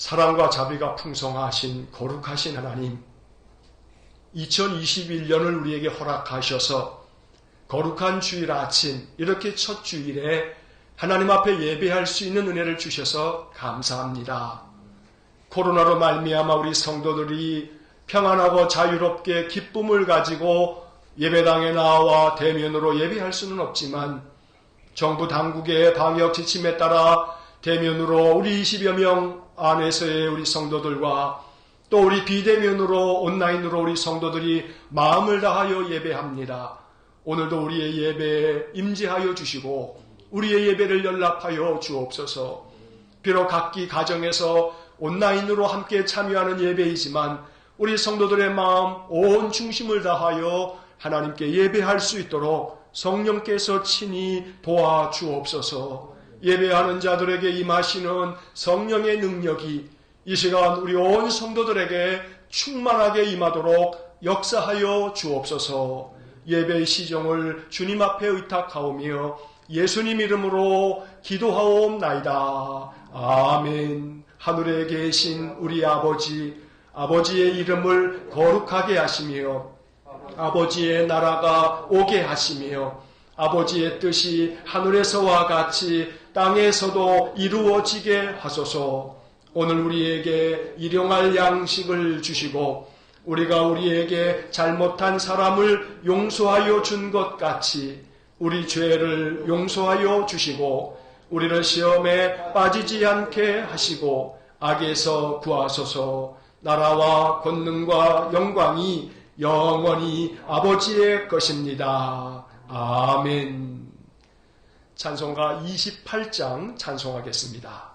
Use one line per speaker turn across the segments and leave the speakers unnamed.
사랑과 자비가 풍성하신 거룩하신 하나님, 2021년을 우리에게 허락하셔서 거룩한 주일 아침, 이렇게 첫 주일에 하나님 앞에 예배할 수 있는 은혜를 주셔서 감사합니다. 코로나로 말미암아 우리 성도들이 평안하고 자유롭게 기쁨을 가지고 예배당에 나와 대면으로 예배할 수는 없지만 정부 당국의 방역 지침에 따라 대면으로 우리 20여 명 안에서의 우리 성도들과 또 우리 비대면으로 온라인으로 우리 성도들이 마음을 다하여 예배합니다. 오늘도 우리의 예배에 임재하여 주시고 우리의 예배를 연락하여 주옵소서. 비록 각기 가정에서 온라인으로 함께 참여하는 예배이지만 우리 성도들의 마음 온 중심을 다하여 하나님께 예배할 수 있도록 성령께서 친히 도와주옵소서. 예배하는 자들에게 임하시는 성령의 능력이 이 시간 우리 온 성도들에게 충만하게 임하도록 역사하여 주옵소서. 예배의 시정을 주님 앞에 의탁하오며 예수님 이름으로 기도하옵나이다. 아멘. 하늘에 계신 우리 아버지, 아버지의 이름을 거룩하게 하시며 아버지의 나라가 오게 하시며 아버지의 뜻이 하늘에서와 같이 땅에서도 이루어지게 하소서. 오늘 우리에게 일용할 양식을 주시고 우리가 우리에게 잘못한 사람을 용서하여 준 것 같이 우리 죄를 용서하여 주시고 우리를 시험에 빠지지 않게 하시고 악에서 구하소서. 나라와 권능과 영광이 영원히 아버지의 것입니다. 아멘. 찬송가 28장 찬송하겠습니다.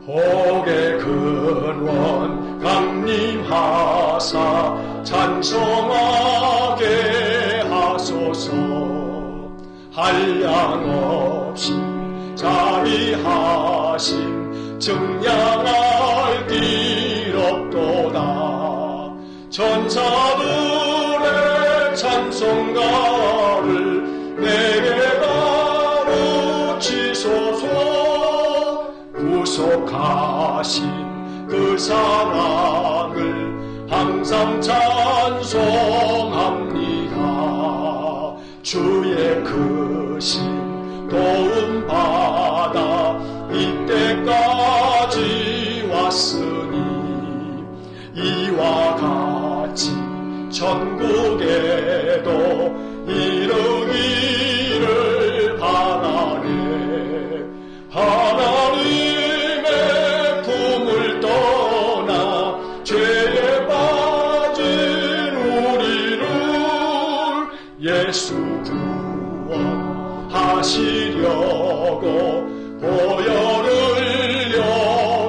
복의 근원 강림하사 찬송하게 하소서. 한량없이 자비하심 증량할 길 없도다. 천사들의 찬송가를 내게 가르치소서. 구속하신 그 사랑을 항상 찬송합니다. 주의 크신 도움 받아 이때까지 왔으니 이와 같이 천국에도 이르기를 바라네. 하나님의 품을 떠나 죄에 빠진 우리를 예수 구원하시려고 보혈을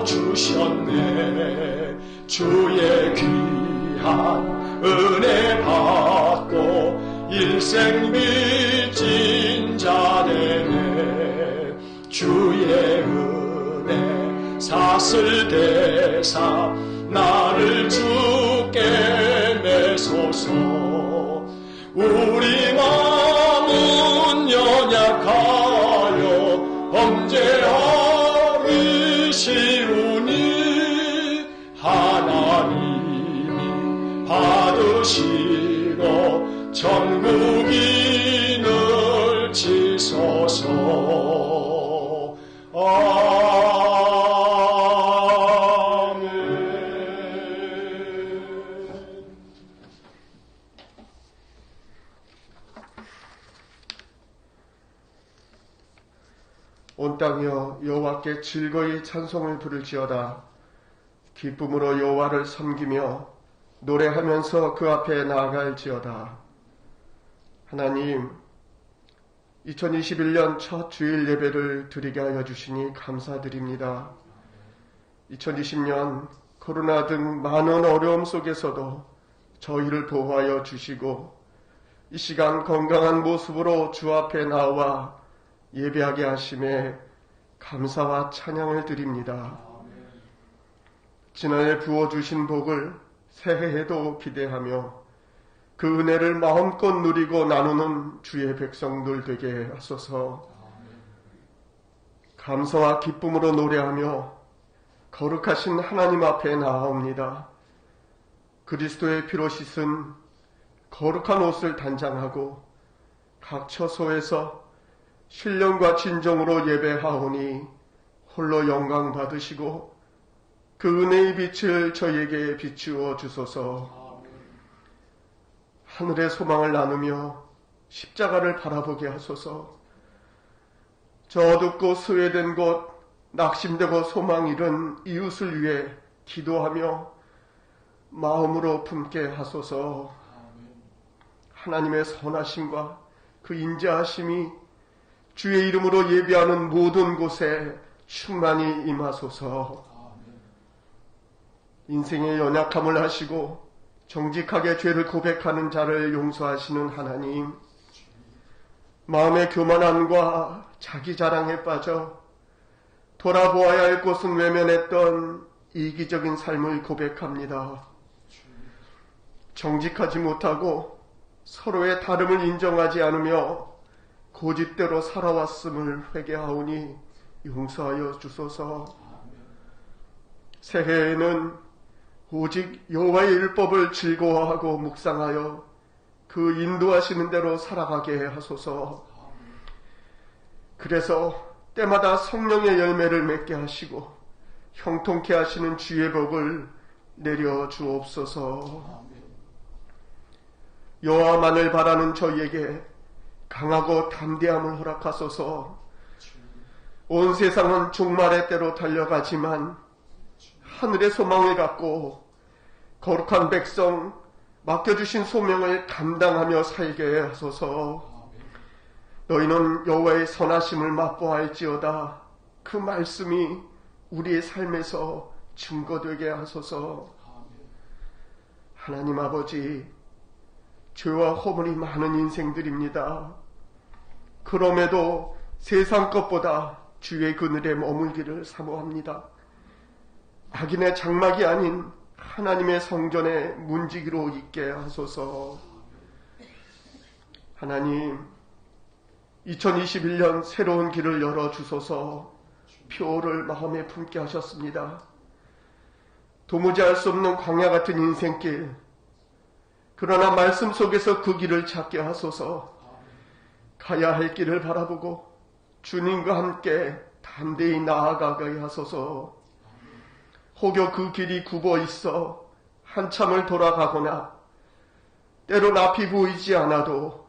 흘려주셨네. 주의 귀한 은혜 받고 일생 빚진 자 되네. 주의 은혜 사슬 대사 나를 주께 매소서. 우리 마음은 연약하여 범죄하기 쉬우니 하나님이 받으시고 천국인을 치소서.
온 땅이여 여호와께 즐거이 찬송을 부를지어다. 기쁨으로 여호와를 섬기며 노래하면서 그 앞에 나아갈지어다. 하나님, 2021년 첫 주일 예배를 드리게 하여 주시니 감사드립니다. 2020년 코로나 등 많은 어려움 속에서도 저희를 보호하여 주시고 이 시간 건강한 모습으로 주 앞에 나와 예배하게 하심에 감사와 찬양을 드립니다. 지난해 부어주신 복을 새해에도 기대하며 그 은혜를 마음껏 누리고 나누는 주의 백성들 되게 하소서. 감사와 기쁨으로 노래하며 거룩하신 하나님 앞에 나아옵니다. 그리스도의 피로 씻은 거룩한 옷을 단장하고 각 처소에서 신령과 진정으로 예배하오니 홀로 영광 받으시고 그 은혜의 빛을 저에게 비추어 주소서. 하늘의 소망을 나누며 십자가를 바라보게 하소서. 저 어둡고 소외된 곳, 낙심되고 소망 잃은 이웃을 위해 기도하며 마음으로 품게 하소서. 하나님의 선하심과 그 인자하심이 주의 이름으로 예배하는 모든 곳에 충만히 임하소서. 인생의 연약함을 하시고 정직하게 죄를 고백하는 자를 용서하시는 하나님, 마음의 교만함과 자기 자랑에 빠져 돌아보아야 할 곳은 외면했던 이기적인 삶을 고백합니다. 정직하지 못하고 서로의 다름을 인정하지 않으며 고집대로 살아왔음을 회개하오니 용서하여 주소서. 새해에는 오직 여호와의 율법을 즐거워하고 묵상하여 그 인도하시는 대로 살아가게 하소서. 그래서 때마다 성령의 열매를 맺게 하시고 형통케 하시는 주의 복을 내려 주옵소서. 여호와만을 바라는 저희에게 강하고 담대함을 허락하소서. 온 세상은 종말의 때로 달려가지만 하늘의 소망을 갖고 거룩한 백성 맡겨주신 소명을 감당하며 살게 하소서. 너희는 여호와의 선하심을 맛보아할지어다. 그 말씀이 우리의 삶에서 증거되게 하소서. 하나님 아버지, 죄와 허물이 많은 인생들입니다. 그럼에도 세상 것보다 주의 그늘에 머물기를 사모합니다. 악인의 장막이 아닌 하나님의 성전에 문지기로 있게 하소서. 하나님, 2021년 새로운 길을 열어주소서. 표를 마음에 품게 하셨습니다. 도무지 알 수 없는 광야 같은 인생길, 그러나 말씀 속에서 그 길을 찾게 하소서. 가야 할 길을 바라보고 주님과 함께 담대히 나아가게 하소서. 혹여 그 길이 굽어 있어 한참을 돌아가거나 때론 앞이 보이지 않아도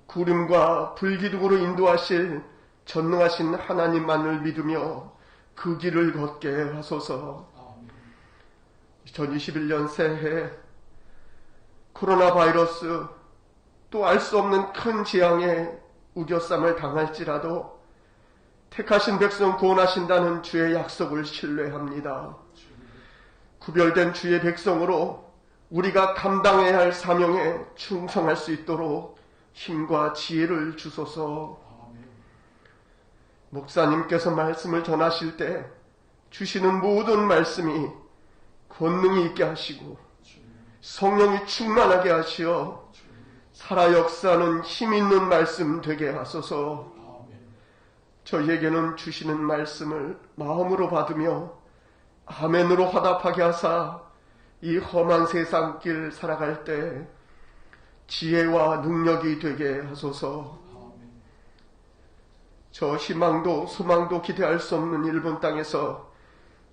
구름과 불기둥으로 인도하실 전능하신 하나님만을 믿으며 그 길을 걷게 하소서. 2021년 새해 코로나 바이러스 또 알 수 없는 큰 재앙에 우겨쌈을 당할지라도 택하신 백성 구원하신다는 주의 약속을 신뢰합니다. 구별된 주의 백성으로 우리가 감당해야 할 사명에 충성할 수 있도록 힘과 지혜를 주소서. 목사님께서 말씀을 전하실 때 주시는 모든 말씀이 권능이 있게 하시고 성령이 충만하게 하시어 살아 역사하는 힘 있는 말씀 되게 하소서. 저희에게는 주시는 말씀을 마음으로 받으며 아멘으로 화답하게 하사 이 험한 세상길 살아갈 때 지혜와 능력이 되게 하소서. 저 희망도 소망도 기대할 수 없는 일본 땅에서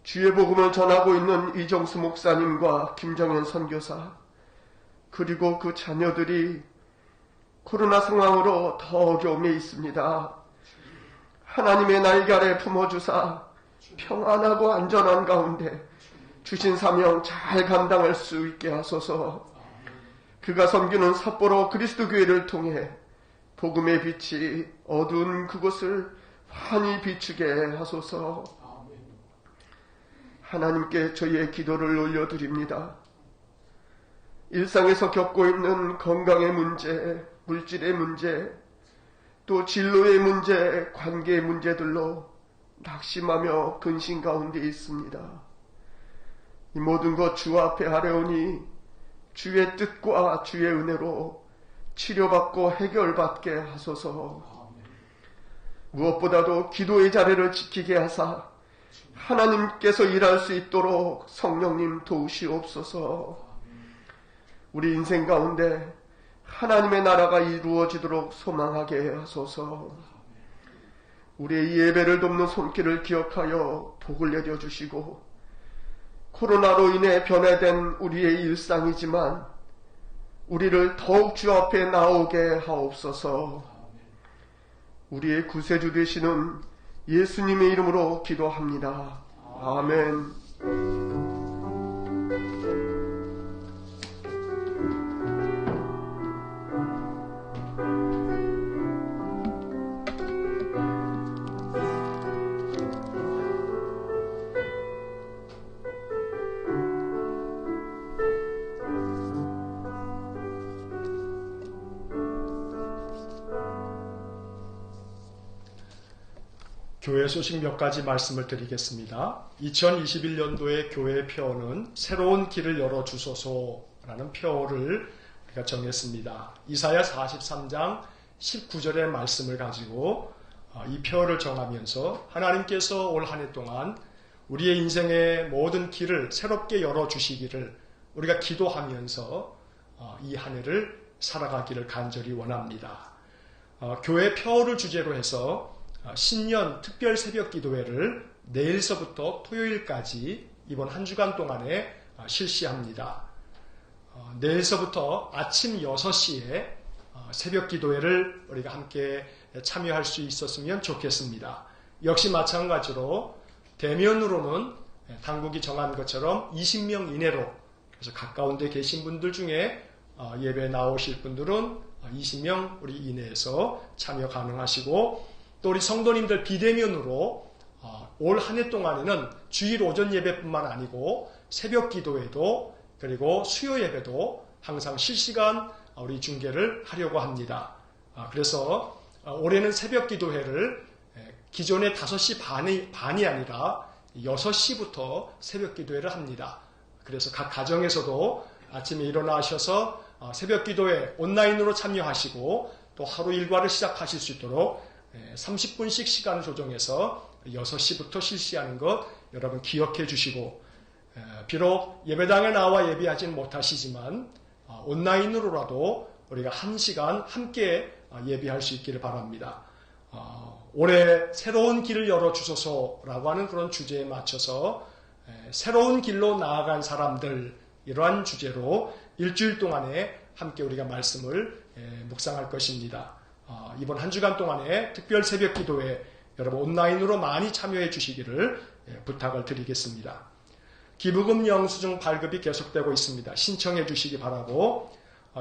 주의 복음을 전하고 있는 이정수 목사님과 김정현 선교사, 그리고 그 자녀들이 코로나 상황으로 더 어려움에 있습니다. 하나님의 날개 아래 품어주사 평안하고 안전한 가운데 주신 사명 잘 감당할 수 있게 하소서. 그가 섬기는 삿포로 그리스도 교회를 통해 복음의 빛이 어두운 그곳을 환히 비추게 하소서. 하나님께 저희의 기도를 올려드립니다. 일상에서 겪고 있는 건강의 문제, 물질의 문제, 또 진로의 문제, 관계의 문제들로 낙심하며 근심 가운데 있습니다. 이 모든 것 주 앞에 하려오니 주의 뜻과 주의 은혜로 치료받고 해결받게 하소서. 무엇보다도 기도의 자리를 지키게 하사 하나님께서 일할 수 있도록 성령님 도우시옵소서. 우리 인생 가운데 하나님의 나라가 이루어지도록 소망하게 하소서. 우리의 이 예배를 돕는 손길을 기억하여 복을 내려주시고, 코로나로 인해 변화된 우리의 일상이지만 우리를 더욱 주 앞에 나오게 하옵소서. 우리의 구세주 되시는 예수님의 이름으로 기도합니다. 아멘.
교회 소식 몇 가지 말씀을 드리겠습니다. 2021년도의 교회 표어는 새로운 길을 열어주소서라는 표어를 우리가 정했습니다. 이사야 43장 19절의 말씀을 가지고 이 표어를 정하면서 하나님께서 올 한 해 동안 우리의 인생의 모든 길을 새롭게 열어주시기를 우리가 기도하면서 이 한 해를 살아가기를 간절히 원합니다. 교회 표어를 주제로 해서 신년 특별 새벽 기도회를 내일서부터 토요일까지 이번 한 주간 동안에 실시합니다. 내일서부터 아침 6시에 새벽 기도회를 우리가 함께 참여할 수 있었으면 좋겠습니다. 역시 마찬가지로 대면으로는 당국이 정한 것처럼 20명 이내로, 그래서 가까운 데 계신 분들 중에 예배에 나오실 분들은 20명 우리 이내에서 참여 가능하시고, 또 우리 성도님들 비대면으로 올 한 해 동안에는 주일 오전 예배뿐만 아니고 새벽 기도회도 그리고 수요 예배도 항상 실시간 우리 중계를 하려고 합니다. 그래서 올해는 새벽 기도회를 기존의 5시 반이 아니라 6시부터 새벽 기도회를 합니다. 그래서 각 가정에서도 아침에 일어나셔서 새벽 기도회 온라인으로 참여하시고 또 하루 일과를 시작하실 수 있도록 30분씩 시간을 조정해서 6시부터 실시하는 것 여러분 기억해 주시고, 비록 예배당에 나와 예배하지는 못하시지만 온라인으로라도 우리가 1시간 함께 예배할 수 있기를 바랍니다. 올해 새로운 길을 열어주소서라고 하는 그런 주제에 맞춰서 새로운 길로 나아간 사람들, 이러한 주제로 일주일 동안에 함께 우리가 말씀을 묵상할 것입니다. 이번 한 주간 동안에 특별 새벽 기도회 여러분 온라인으로 많이 참여해 주시기를 부탁을 드리겠습니다. 기부금 영수증 발급이 계속되고 있습니다. 신청해 주시기 바라고,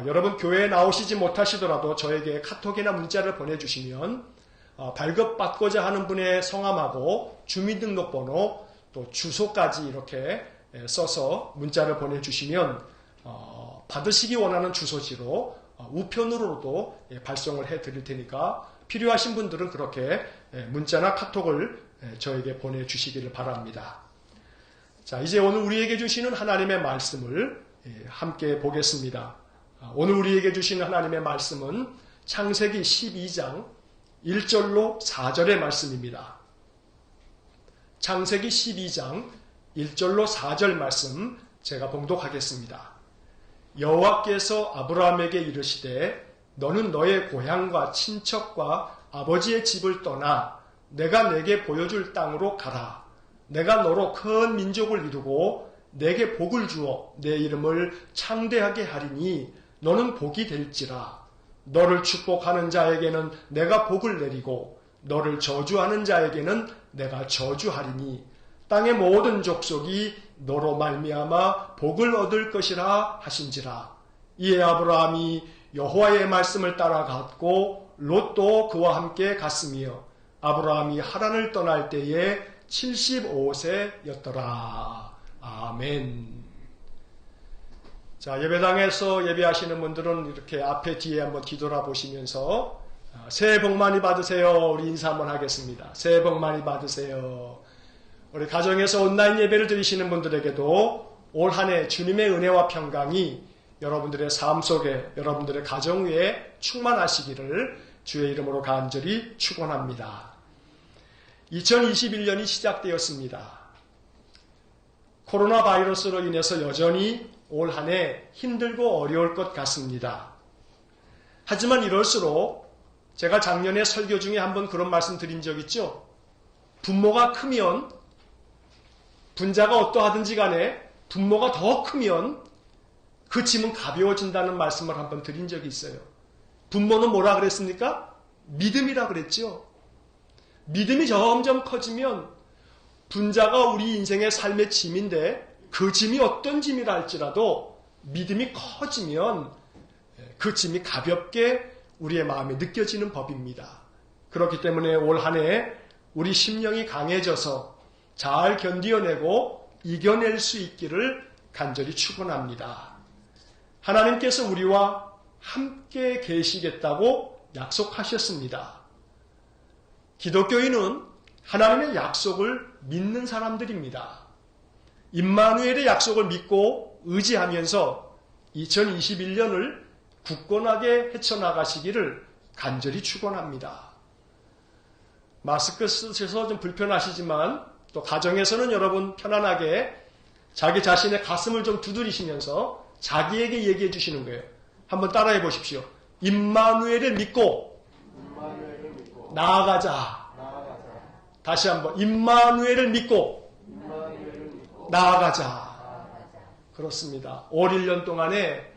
여러분 교회에 나오시지 못하시더라도 저에게 카톡이나 문자를 보내주시면 발급받고자 하는 분의 성함하고 주민등록번호 또 주소까지 이렇게 써서 문자를 보내주시면 받으시기 원하는 주소지로 우편으로도 발송을 해드릴 테니까 필요하신 분들은 그렇게 문자나 카톡을 저에게 보내주시기를 바랍니다. 자, 이제 오늘 우리에게 주시는 하나님의 말씀을 함께 보겠습니다. 오늘 우리에게 주시는 하나님의 말씀은 창세기 12장 1절로 4절의 말씀입니다. 창세기 12장 1절로 4절 말씀 제가 봉독하겠습니다. 여호와께서 아브라함에게 이르시되 너는 너의 고향과 친척과 아버지의 집을 떠나 내가 내게 보여줄 땅으로 가라. 내가 너로 큰 민족을 이루고 내게 복을 주어 내 이름을 창대하게 하리니 너는 복이 될지라. 너를 축복하는 자에게는 내가 복을 내리고 너를 저주하는 자에게는 내가 저주하리니 땅의 모든 족속이 너로 말미암아 복을 얻을 것이라 하신지라. 이에 아브라함이 여호와의 말씀을 따라갔고 롯도 그와 함께 갔으며 아브라함이 하란을 떠날 때에 75세였더라. 아멘. 자, 예배당에서 예배하시는 분들은 이렇게 앞에 뒤에 한번 뒤돌아보시면서 새해 복 많이 받으세요. 우리 인사 한번 하겠습니다. 새해 복 많이 받으세요. 우리 가정에서 온라인 예배를 드리시는 분들에게도 올 한 해 주님의 은혜와 평강이 여러분들의 삶 속에, 여러분들의 가정 위에 충만하시기를 주의 이름으로 간절히 축원합니다. 2021년이 시작되었습니다. 코로나 바이러스로 인해서 여전히 올 한 해 힘들고 어려울 것 같습니다. 하지만 이럴수록 제가 작년에 설교 중에 한번 그런 말씀 드린 적 있죠? 분모가 크면, 분자가 어떠하든지 간에 분모가 더 크면 그 짐은 가벼워진다는 말씀을 한번 드린 적이 있어요. 분모는 뭐라 그랬습니까? 믿음이라 그랬죠. 믿음이 점점 커지면 분자가 우리 인생의 삶의 짐인데 그 짐이 어떤 짐이라 할지라도 믿음이 커지면 그 짐이 가볍게 우리의 마음에 느껴지는 법입니다. 그렇기 때문에 올 한 해 우리 심령이 강해져서 잘 견디어내고 이겨낼 수 있기를 간절히 축원합니다. 하나님께서 우리와 함께 계시겠다고 약속하셨습니다. 기독교인은 하나님의 약속을 믿는 사람들입니다. 임마누엘의 약속을 믿고 의지하면서 2021년을 굳건하게 헤쳐나가시기를 간절히 축원합니다. 마스크 쓰셔서 좀 불편하시지만 또 가정에서는 여러분 편안하게 자기 자신의 가슴을 좀 두드리시면서 자기에게 얘기해 주시는 거예요. 한번 따라해 보십시오. 임마누엘을 믿고 나아가자. 다시 한번 임마누엘을 믿고 나아가자. 그렇습니다. 올 1년 동안에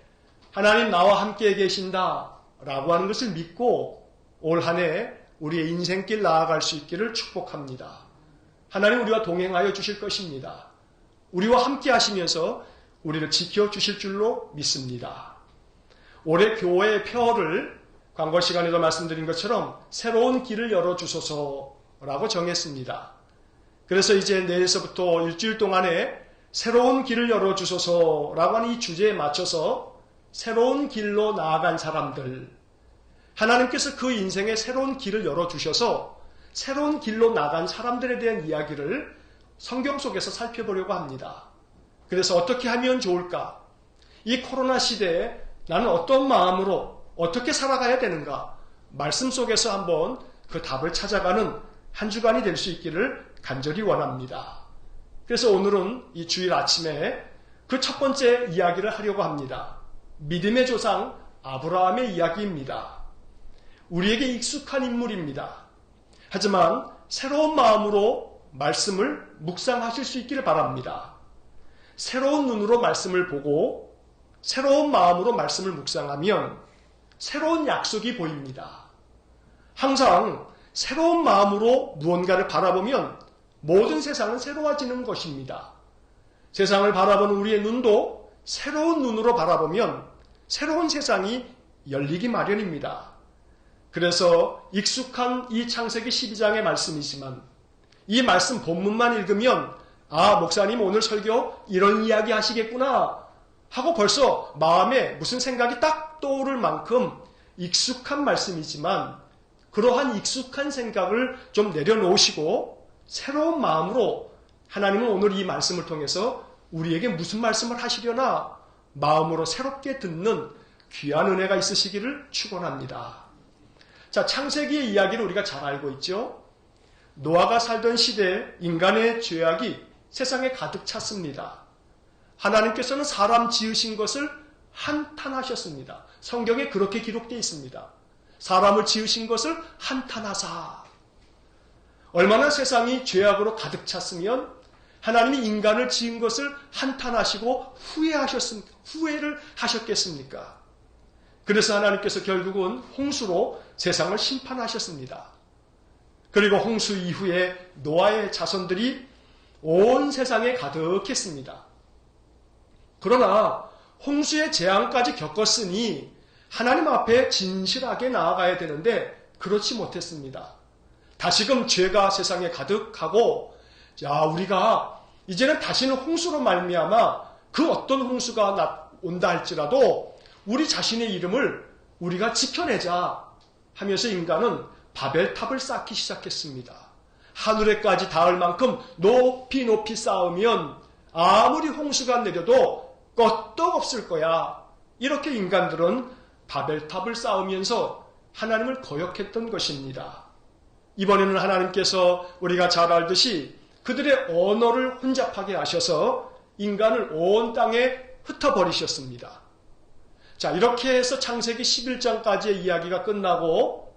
하나님 나와 함께 계신다 라고 하는 것을 믿고 올 한 해 우리의 인생길 나아갈 수 있기를 축복합니다. 하나님 우리와 동행하여 주실 것입니다. 우리와 함께 하시면서 우리를 지켜주실 줄로 믿습니다. 올해 교회의 표어를 광고 시간에도 말씀드린 것처럼 새로운 길을 열어주소서라고 정했습니다. 그래서 이제 내일서부터 일주일 동안에 새로운 길을 열어주소서라고 하는 이 주제에 맞춰서 새로운 길로 나아간 사람들, 하나님께서 그 인생에 새로운 길을 열어주셔서 새로운 길로 나간 사람들에 대한 이야기를 성경 속에서 살펴보려고 합니다. 그래서 어떻게 하면 좋을까? 이 코로나 시대에 나는 어떤 마음으로 어떻게 살아가야 되는가? 말씀 속에서 한번 그 답을 찾아가는 한 주간이 될 수 있기를 간절히 원합니다. 그래서 오늘은 이 주일 아침에 그 첫 번째 이야기를 하려고 합니다. 믿음의 조상 아브라함의 이야기입니다. 우리에게 익숙한 인물입니다. 하지만 새로운 마음으로 말씀을 묵상하실 수 있기를 바랍니다. 새로운 눈으로 말씀을 보고 새로운 마음으로 말씀을 묵상하면 새로운 약속이 보입니다. 항상 새로운 마음으로 무언가를 바라보면 모든 세상은 새로워지는 것입니다. 세상을 바라보는 우리의 눈도 새로운 눈으로 바라보면 새로운 세상이 열리기 마련입니다. 그래서 익숙한 이 창세기 12장의 말씀이지만 이 말씀 본문만 읽으면 아, 목사님 오늘 설교 이런 이야기 하시겠구나 하고 벌써 마음에 무슨 생각이 딱 떠오를 만큼 익숙한 말씀이지만 그러한 익숙한 생각을 좀 내려놓으시고 새로운 마음으로 하나님은 오늘 이 말씀을 통해서 우리에게 무슨 말씀을 하시려나 마음으로 새롭게 듣는 귀한 은혜가 있으시기를 축원합니다. 자, 창세기의 이야기를 우리가 잘 알고 있죠. 노아가 살던 시대에 인간의 죄악이 세상에 가득 찼습니다. 하나님께서는 사람 지으신 것을 한탄하셨습니다. 성경에 그렇게 기록되어 있습니다. 사람을 지으신 것을 한탄하사. 얼마나 세상이 죄악으로 가득 찼으면 하나님이 인간을 지은 것을 한탄하시고 후회를 하셨겠습니까? 그래서 하나님께서 결국은 홍수로 세상을 심판하셨습니다. 그리고 홍수 이후에 노아의 자손들이 온 세상에 가득했습니다. 그러나 홍수의 재앙까지 겪었으니 하나님 앞에 진실하게 나아가야 되는데 그렇지 못했습니다. 다시금 죄가 세상에 가득하고 우리가 이제는 다시는 홍수로 말미암아 그 어떤 홍수가 온다 할지라도 우리 자신의 이름을 우리가 지켜내자 하면서 인간은 바벨탑을 쌓기 시작했습니다. 하늘에까지 닿을 만큼 높이 높이 쌓으면 아무리 홍수가 내려도 끄떡없을 거야. 이렇게 인간들은 바벨탑을 쌓으면서 하나님을 거역했던 것입니다. 이번에는 하나님께서 우리가 잘 알듯이 그들의 언어를 혼잡하게 하셔서 인간을 온 땅에 흩어버리셨습니다. 자, 이렇게 해서 창세기 11장까지의 이야기가 끝나고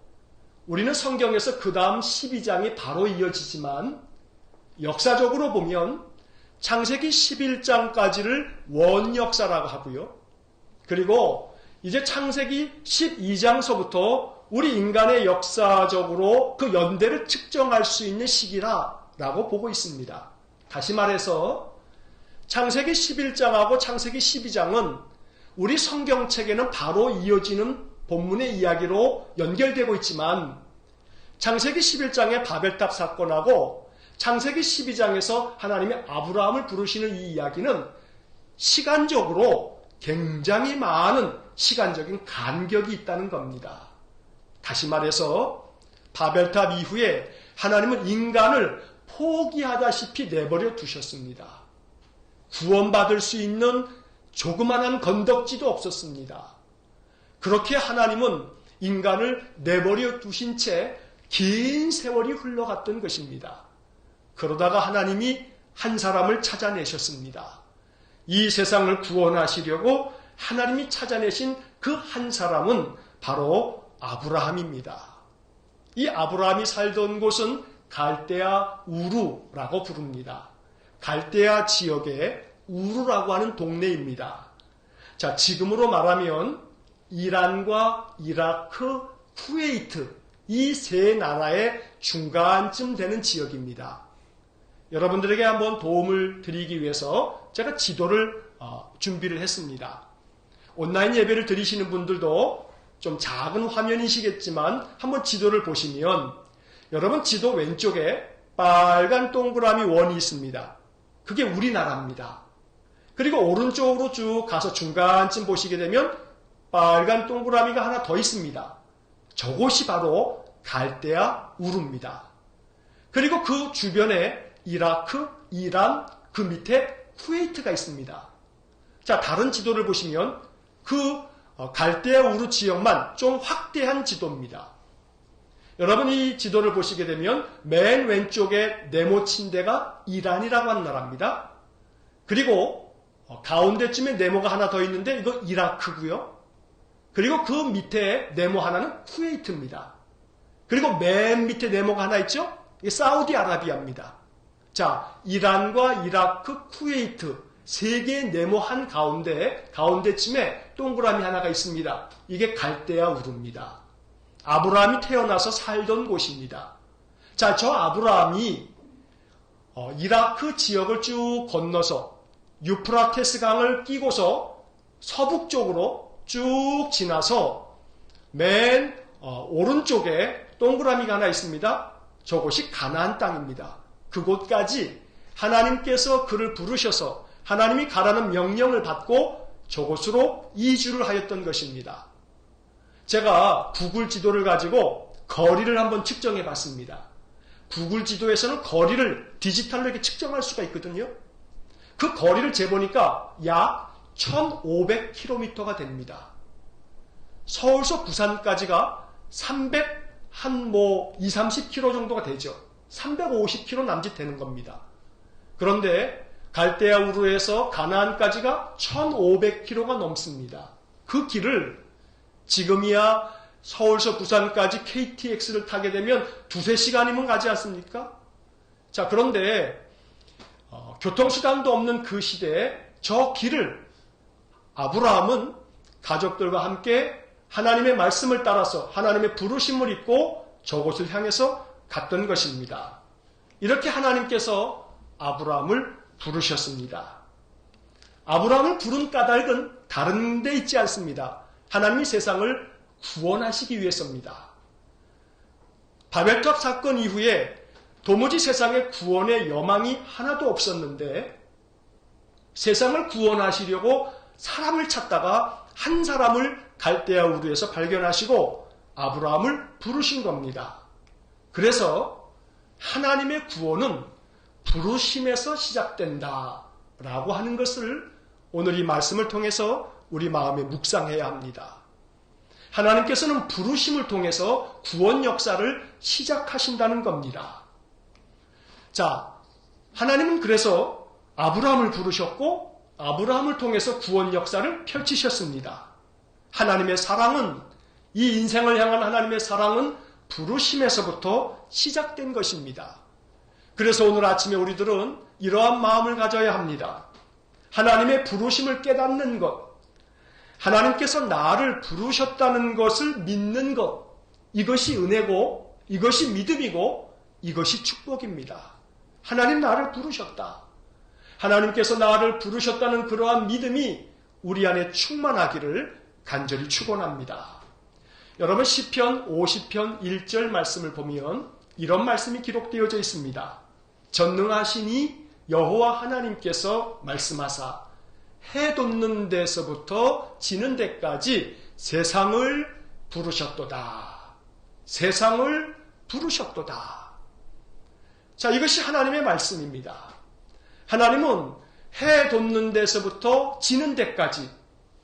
우리는 성경에서 그 다음 12장이 바로 이어지지만 역사적으로 보면 창세기 11장까지를 원역사라고 하고요. 그리고 이제 창세기 12장서부터 우리 인간의 역사적으로 그 연대를 측정할 수 있는 시기라고 보고 있습니다. 다시 말해서 창세기 11장하고 창세기 12장은 우리 성경책에는 바로 이어지는 본문의 이야기로 연결되고 있지만 창세기 11장의 바벨탑 사건하고 창세기 12장에서 하나님이 아브라함을 부르시는 이 이야기는 시간적으로 굉장히 많은 시간적인 간격이 있다는 겁니다. 다시 말해서 바벨탑 이후에 하나님은 인간을 포기하다시피 내버려 두셨습니다. 구원받을 수 있는 조그만한 건덕지도 없었습니다. 그렇게 하나님은 인간을 내버려 두신 채 긴 세월이 흘러갔던 것입니다. 그러다가 하나님이 한 사람을 찾아내셨습니다. 이 세상을 구원하시려고 하나님이 찾아내신 그 한 사람은 바로 아브라함입니다. 이 아브라함이 살던 곳은 갈대아 우르라고 부릅니다. 갈대아 지역의 우르라고 하는 동네입니다. 자, 지금으로 말하면 이란과 이라크, 쿠웨이트 이 세 나라의 중간쯤 되는 지역입니다. 여러분들에게 한번 도움을 드리기 위해서 제가 지도를 준비를 했습니다. 온라인 예배를 드리시는 분들도 좀 작은 화면이시겠지만 한번 지도를 보시면 여러분 지도 왼쪽에 빨간 동그라미 원이 있습니다. 그게 우리나라입니다. 그리고 오른쪽으로 쭉 가서 중간쯤 보시게 되면 빨간 동그라미가 하나 더 있습니다. 저곳이 바로 갈대아 우르입니다. 그리고 그 주변에 이라크, 이란, 그 밑에 쿠웨이트가 있습니다. 자, 다른 지도를 보시면 그 갈대아 우르 지역만 좀 확대한 지도입니다. 여러분 이 지도를 보시게 되면 맨 왼쪽에 네모친 데가 이란이라고 하는 나라입니다. 그리고 가운데쯤에 네모가 하나 더 있는데 이거 이라크고요. 그리고 그 밑에 네모 하나는 쿠웨이트입니다. 그리고 맨 밑에 네모가 하나 있죠? 이게 사우디아라비아입니다. 자, 이란과 이라크, 쿠웨이트 세 개의 네모 한 가운데쯤에 동그라미 하나가 있습니다. 이게 갈대아 우르입니다. 아브라함이 태어나서 살던 곳입니다. 자, 저 아브라함이 이라크 지역을 쭉 건너서 유프라테스 강을 끼고서 서북쪽으로 쭉 지나서 맨 오른쪽에 동그라미가 하나 있습니다. 저곳이 가나안 땅입니다. 그곳까지 하나님께서 그를 부르셔서 하나님이 가라는 명령을 받고 저곳으로 이주를 하였던 것입니다. 제가 구글 지도를 가지고 거리를 한번 측정해 봤습니다. 구글 지도에서는 거리를 디지털로 이렇게 측정할 수가 있거든요. 그 거리를 재보니까 약 1500km가 됩니다. 서울서 부산까지가 230km 정도가 되죠. 350km 남짓 되는 겁니다. 그런데 갈대아 우르에서 가나안까지가 1500km가 넘습니다. 그 길을 지금이야 서울서 부산까지 KTX를 타게 되면 2-3시간이면 가지 않습니까? 자, 그런데 교통수단도 없는 그 시대에 저 길을 아브라함은 가족들과 함께 하나님의 말씀을 따라서 하나님의 부르심을 입고 저곳을 향해서 갔던 것입니다. 이렇게 하나님께서 아브라함을 부르셨습니다. 아브라함을 부른 까닭은 다른 데 있지 않습니다. 하나님이 세상을 구원하시기 위해서입니다. 바벨탑 사건 이후에 도무지 세상에 구원의 여망이 하나도 없었는데 세상을 구원하시려고 사람을 찾다가 한 사람을 갈대아 우르에서 발견하시고 아브라함을 부르신 겁니다. 그래서 하나님의 구원은 부르심에서 시작된다 라고 하는 것을 오늘 이 말씀을 통해서 우리 마음에 묵상해야 합니다. 하나님께서는 부르심을 통해서 구원 역사를 시작하신다는 겁니다. 자, 하나님은 그래서 아브라함을 부르셨고 아브라함을 통해서 구원 역사를 펼치셨습니다. 하나님의 사랑은, 이 인생을 향한 하나님의 사랑은 부르심에서부터 시작된 것입니다. 그래서 오늘 아침에 우리들은 이러한 마음을 가져야 합니다. 하나님의 부르심을 깨닫는 것, 하나님께서 나를 부르셨다는 것을 믿는 것, 이것이 은혜고, 이것이 믿음이고, 이것이 축복입니다. 하나님 나를 부르셨다. 하나님께서 나를 부르셨다는 그러한 믿음이 우리 안에 충만하기를 간절히 축원합니다. 여러분 시편 50편 1절 말씀을 보면 이런 말씀이 기록되어져 있습니다. 전능하시니 여호와 하나님께서 말씀하사 해 돋는 데서부터 지는 데까지 세상을 부르셨도다. 세상을 부르셨도다. 자, 이것이 하나님의 말씀입니다. 하나님은 해 돋는 데서부터 지는 데까지,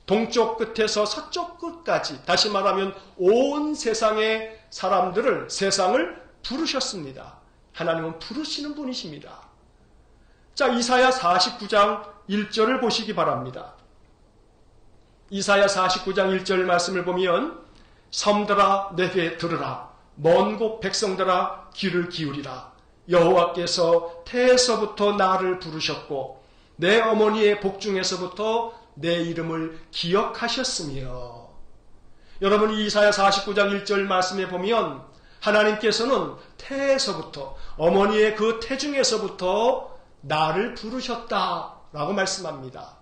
동쪽 끝에서 서쪽 끝까지, 다시 말하면 온 세상의 사람들을, 세상을 부르셨습니다. 하나님은 부르시는 분이십니다. 자, 이사야 49장 1절을 보시기 바랍니다. 이사야 49장 1절 말씀을 보면 섬들아 내게 들으라, 먼 곳 백성들아 귀를 기울이라. 여호와께서 태에서부터 나를 부르셨고 내 어머니의 복중에서부터 내 이름을 기억하셨으며. 여러분 이 이사야 49장 1절 말씀에 보면 하나님께서는 태에서부터, 어머니의 그 태중에서부터 나를 부르셨다라고 말씀합니다.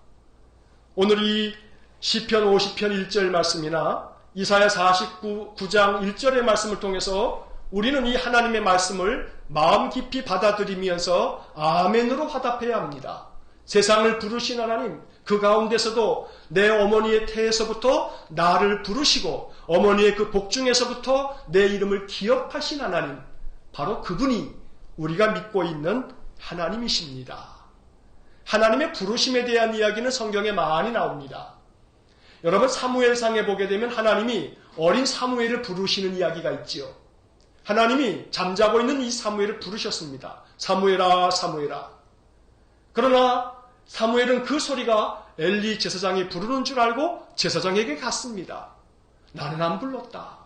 오늘 이 시편 50편 1절 말씀이나 이사야 49장 1절의 말씀을 통해서 우리는 이 하나님의 말씀을 마음 깊이 받아들이면서 아멘으로 화답해야 합니다. 세상을 부르신 하나님, 그 가운데서도 내 어머니의 태에서부터 나를 부르시고 어머니의 그 복중에서부터 내 이름을 기억하신 하나님, 바로 그분이 우리가 믿고 있는 하나님이십니다. 하나님의 부르심에 대한 이야기는 성경에 많이 나옵니다. 여러분 사무엘상에 보게 되면 하나님이 어린 사무엘을 부르시는 이야기가 있지요. 하나님이 잠자고 있는 이 사무엘을 부르셨습니다. 사무엘아 사무엘아. 그러나 사무엘은 그 소리가 엘리 제사장이 부르는 줄 알고 제사장에게 갔습니다. 나는 안 불렀다.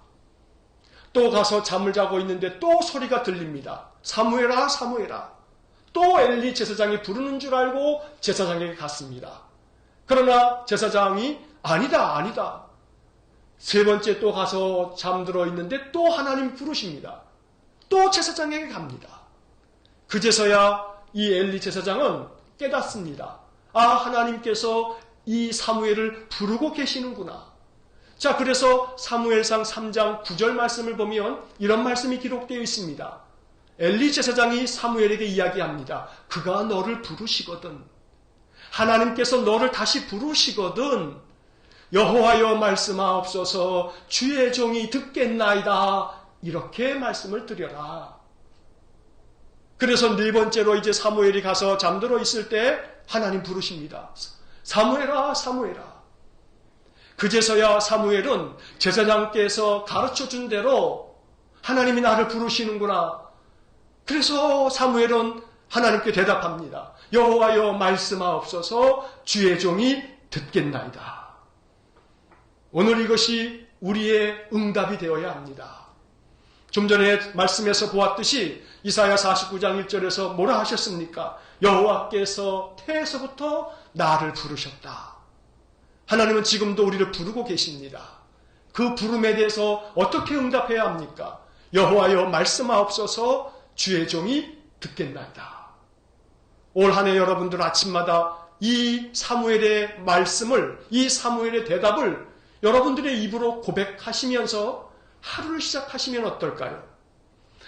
또 가서 잠을 자고 있는데 또 소리가 들립니다. 사무엘아 사무엘아. 또 엘리 제사장이 부르는 줄 알고 제사장에게 갔습니다. 그러나 제사장이 아니다 아니다. 세 번째 또 가서 잠들어 있는데 또 하나님 부르십니다. 또 제사장에게 갑니다. 그제서야 이 엘리 제사장은 깨닫습니다. 아, 하나님께서 이 사무엘을 부르고 계시는구나. 자, 그래서 사무엘상 3장 9절 말씀을 보면 이런 말씀이 기록되어 있습니다. 엘리 제사장이 사무엘에게 이야기합니다. 그가 너를 부르시거든. 하나님께서 너를 다시 부르시거든. 여호와여 말씀하옵소서, 주의 종이 듣겠나이다. 이렇게 말씀을 드려라. 그래서 네 번째로 이제 사무엘이 가서 잠들어 있을 때 하나님 부르십니다. 사무엘아 사무엘아. 그제서야 사무엘은 제사장께서 가르쳐준 대로 하나님이 나를 부르시는구나. 그래서 사무엘은 하나님께 대답합니다. 여호와여 말씀하옵소서, 주의 종이 듣겠나이다. 오늘 이것이 우리의 응답이 되어야 합니다. 좀 전에 말씀에서 보았듯이 이사야 49장 1절에서 뭐라 하셨습니까? 여호와께서 태에서부터 나를 부르셨다. 하나님은 지금도 우리를 부르고 계십니다. 그 부름에 대해서 어떻게 응답해야 합니까? 여호와여 말씀하옵소서, 주의 종이 듣겠나이다. 올 한 해 여러분들 아침마다 이 사무엘의 말씀을, 이 사무엘의 대답을 여러분들의 입으로 고백하시면서 하루를 시작하시면 어떨까요?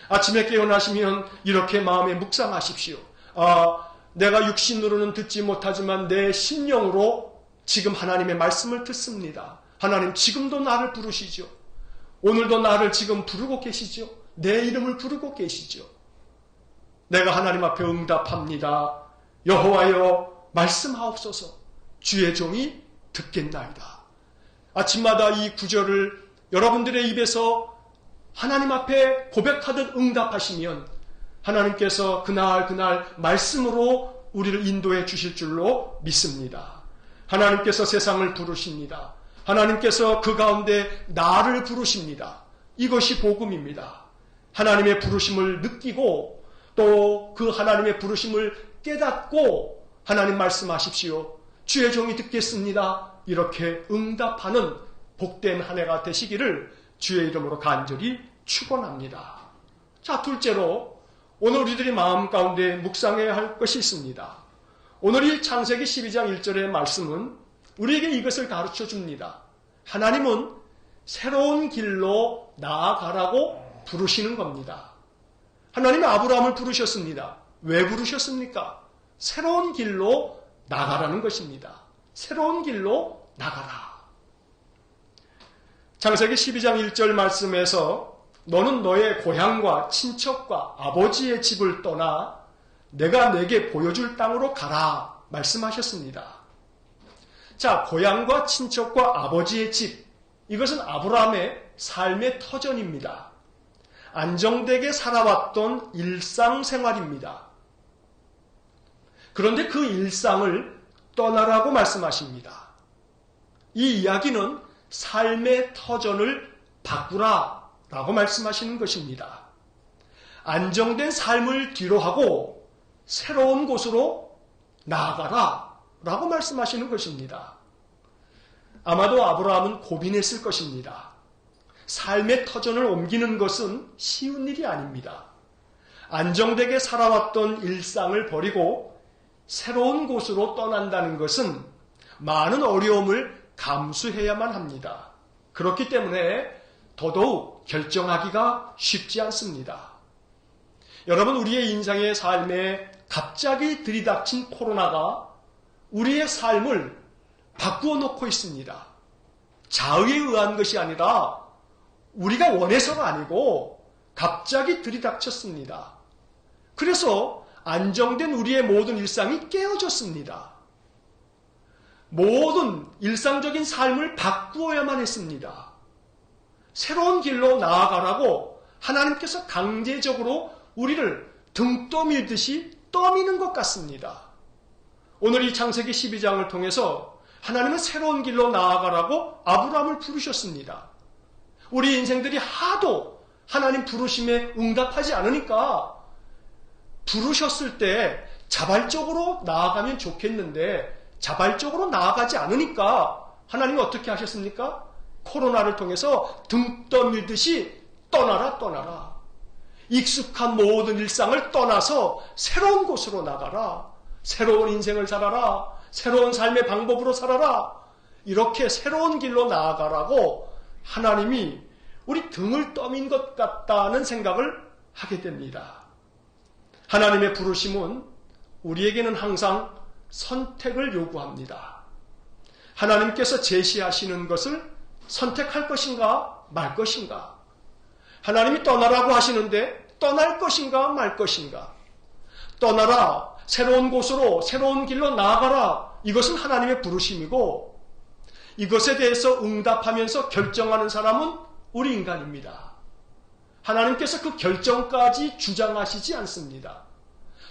아침에 깨어나시면 이렇게 마음에 묵상하십시오. 아, 내가 육신으로는 듣지 못하지만 내 심령으로 지금 하나님의 말씀을 듣습니다. 하나님 지금도 나를 부르시죠. 오늘도 나를 지금 부르고 계시죠? 내 이름을 부르고 계시죠? 내가 하나님 앞에 응답합니다. 여호와여 말씀하옵소서. 주의 종이 듣겠나이다. 아침마다 이 구절을 여러분들의 입에서 하나님 앞에 고백하듯 응답하시면 하나님께서 그날 말씀으로 우리를 인도해 주실 줄로 믿습니다. 하나님께서 세상을 부르십니다. 하나님께서 그 가운데 나를 부르십니다. 이것이 복음입니다. 하나님의 부르심을 느끼고 또 그 하나님의 부르심을 깨닫고 하나님 말씀하십시오. 주의 종이 듣겠습니다. 이렇게 응답하는 복된 한 해가 되시기를 주의 이름으로 간절히 축원합니다. 자, 둘째로 오늘 우리들이 마음 가운데 묵상해야 할 것이 있습니다. 오늘 이 창세기 12장 1절의 말씀은 우리에게 이것을 가르쳐 줍니다. 하나님은 새로운 길로 나아가라고 부르시는 겁니다. 하나님이 아브라함을 부르셨습니다. 왜 부르셨습니까? 새로운 길로 나가라는 것입니다. 새로운 길로 나가라. 창세기 12장 1절 말씀에서 너는 너의 고향과 친척과 아버지의 집을 떠나 내가 내게 보여줄 땅으로 가라 말씀하셨습니다. 자, 고향과 친척과 아버지의 집, 이것은 아브라함의 삶의 터전입니다. 안정되게 살아왔던 일상생활입니다. 그런데 그 일상을 떠나라고 말씀하십니다. 이 이야기는 삶의 터전을 바꾸라 라고 말씀하시는 것입니다. 안정된 삶을 뒤로하고 새로운 곳으로 나아가라 라고 말씀하시는 것입니다. 아마도 아브라함은 고민했을 것입니다. 삶의 터전을 옮기는 것은 쉬운 일이 아닙니다. 안정되게 살아왔던 일상을 버리고 새로운 곳으로 떠난다는 것은 많은 어려움을 감수해야만 합니다. 그렇기 때문에 더더욱 결정하기가 쉽지 않습니다. 여러분, 우리의 인생의 삶에 갑자기 들이닥친 코로나가 우리의 삶을 바꾸어 놓고 있습니다. 자의에 의한 것이 아니라 우리가 원해서가 아니고 갑자기 들이닥쳤습니다. 그래서 안정된 우리의 모든 일상이 깨어졌습니다. 모든 일상적인 삶을 바꾸어야만 했습니다. 새로운 길로 나아가라고 하나님께서 강제적으로 우리를 등 떠밀듯이 떠미는 것 같습니다. 오늘 이 창세기 12장을 통해서 하나님은 새로운 길로 나아가라고 아브라함을 부르셨습니다. 우리 인생들이 하도 하나님 부르심에 응답하지 않으니까 부르셨을 때 자발적으로 나아가면 좋겠는데 자발적으로 나아가지 않으니까 하나님이 어떻게 하셨습니까? 코로나를 통해서 등 떠밀듯이 떠나라. 익숙한 모든 일상을 떠나서 새로운 곳으로 나가라. 새로운 인생을 살아라. 새로운 삶의 방법으로 살아라. 이렇게 새로운 길로 나아가라고 하나님이 우리 등을 떠민 것 같다는 생각을 하게 됩니다. 하나님의 부르심은 우리에게는 항상 선택을 요구합니다. 하나님께서 제시하시는 것을 선택할 것인가 말 것인가? 하나님이 떠나라고 하시는데 떠날 것인가 말 것인가? 떠나라, 새로운 곳으로 새로운 길로 나아가라. 이것은 하나님의 부르심이고 이것에 대해서 응답하면서 결정하는 사람은 우리 인간입니다. 하나님께서 그 결정까지 주장하시지 않습니다.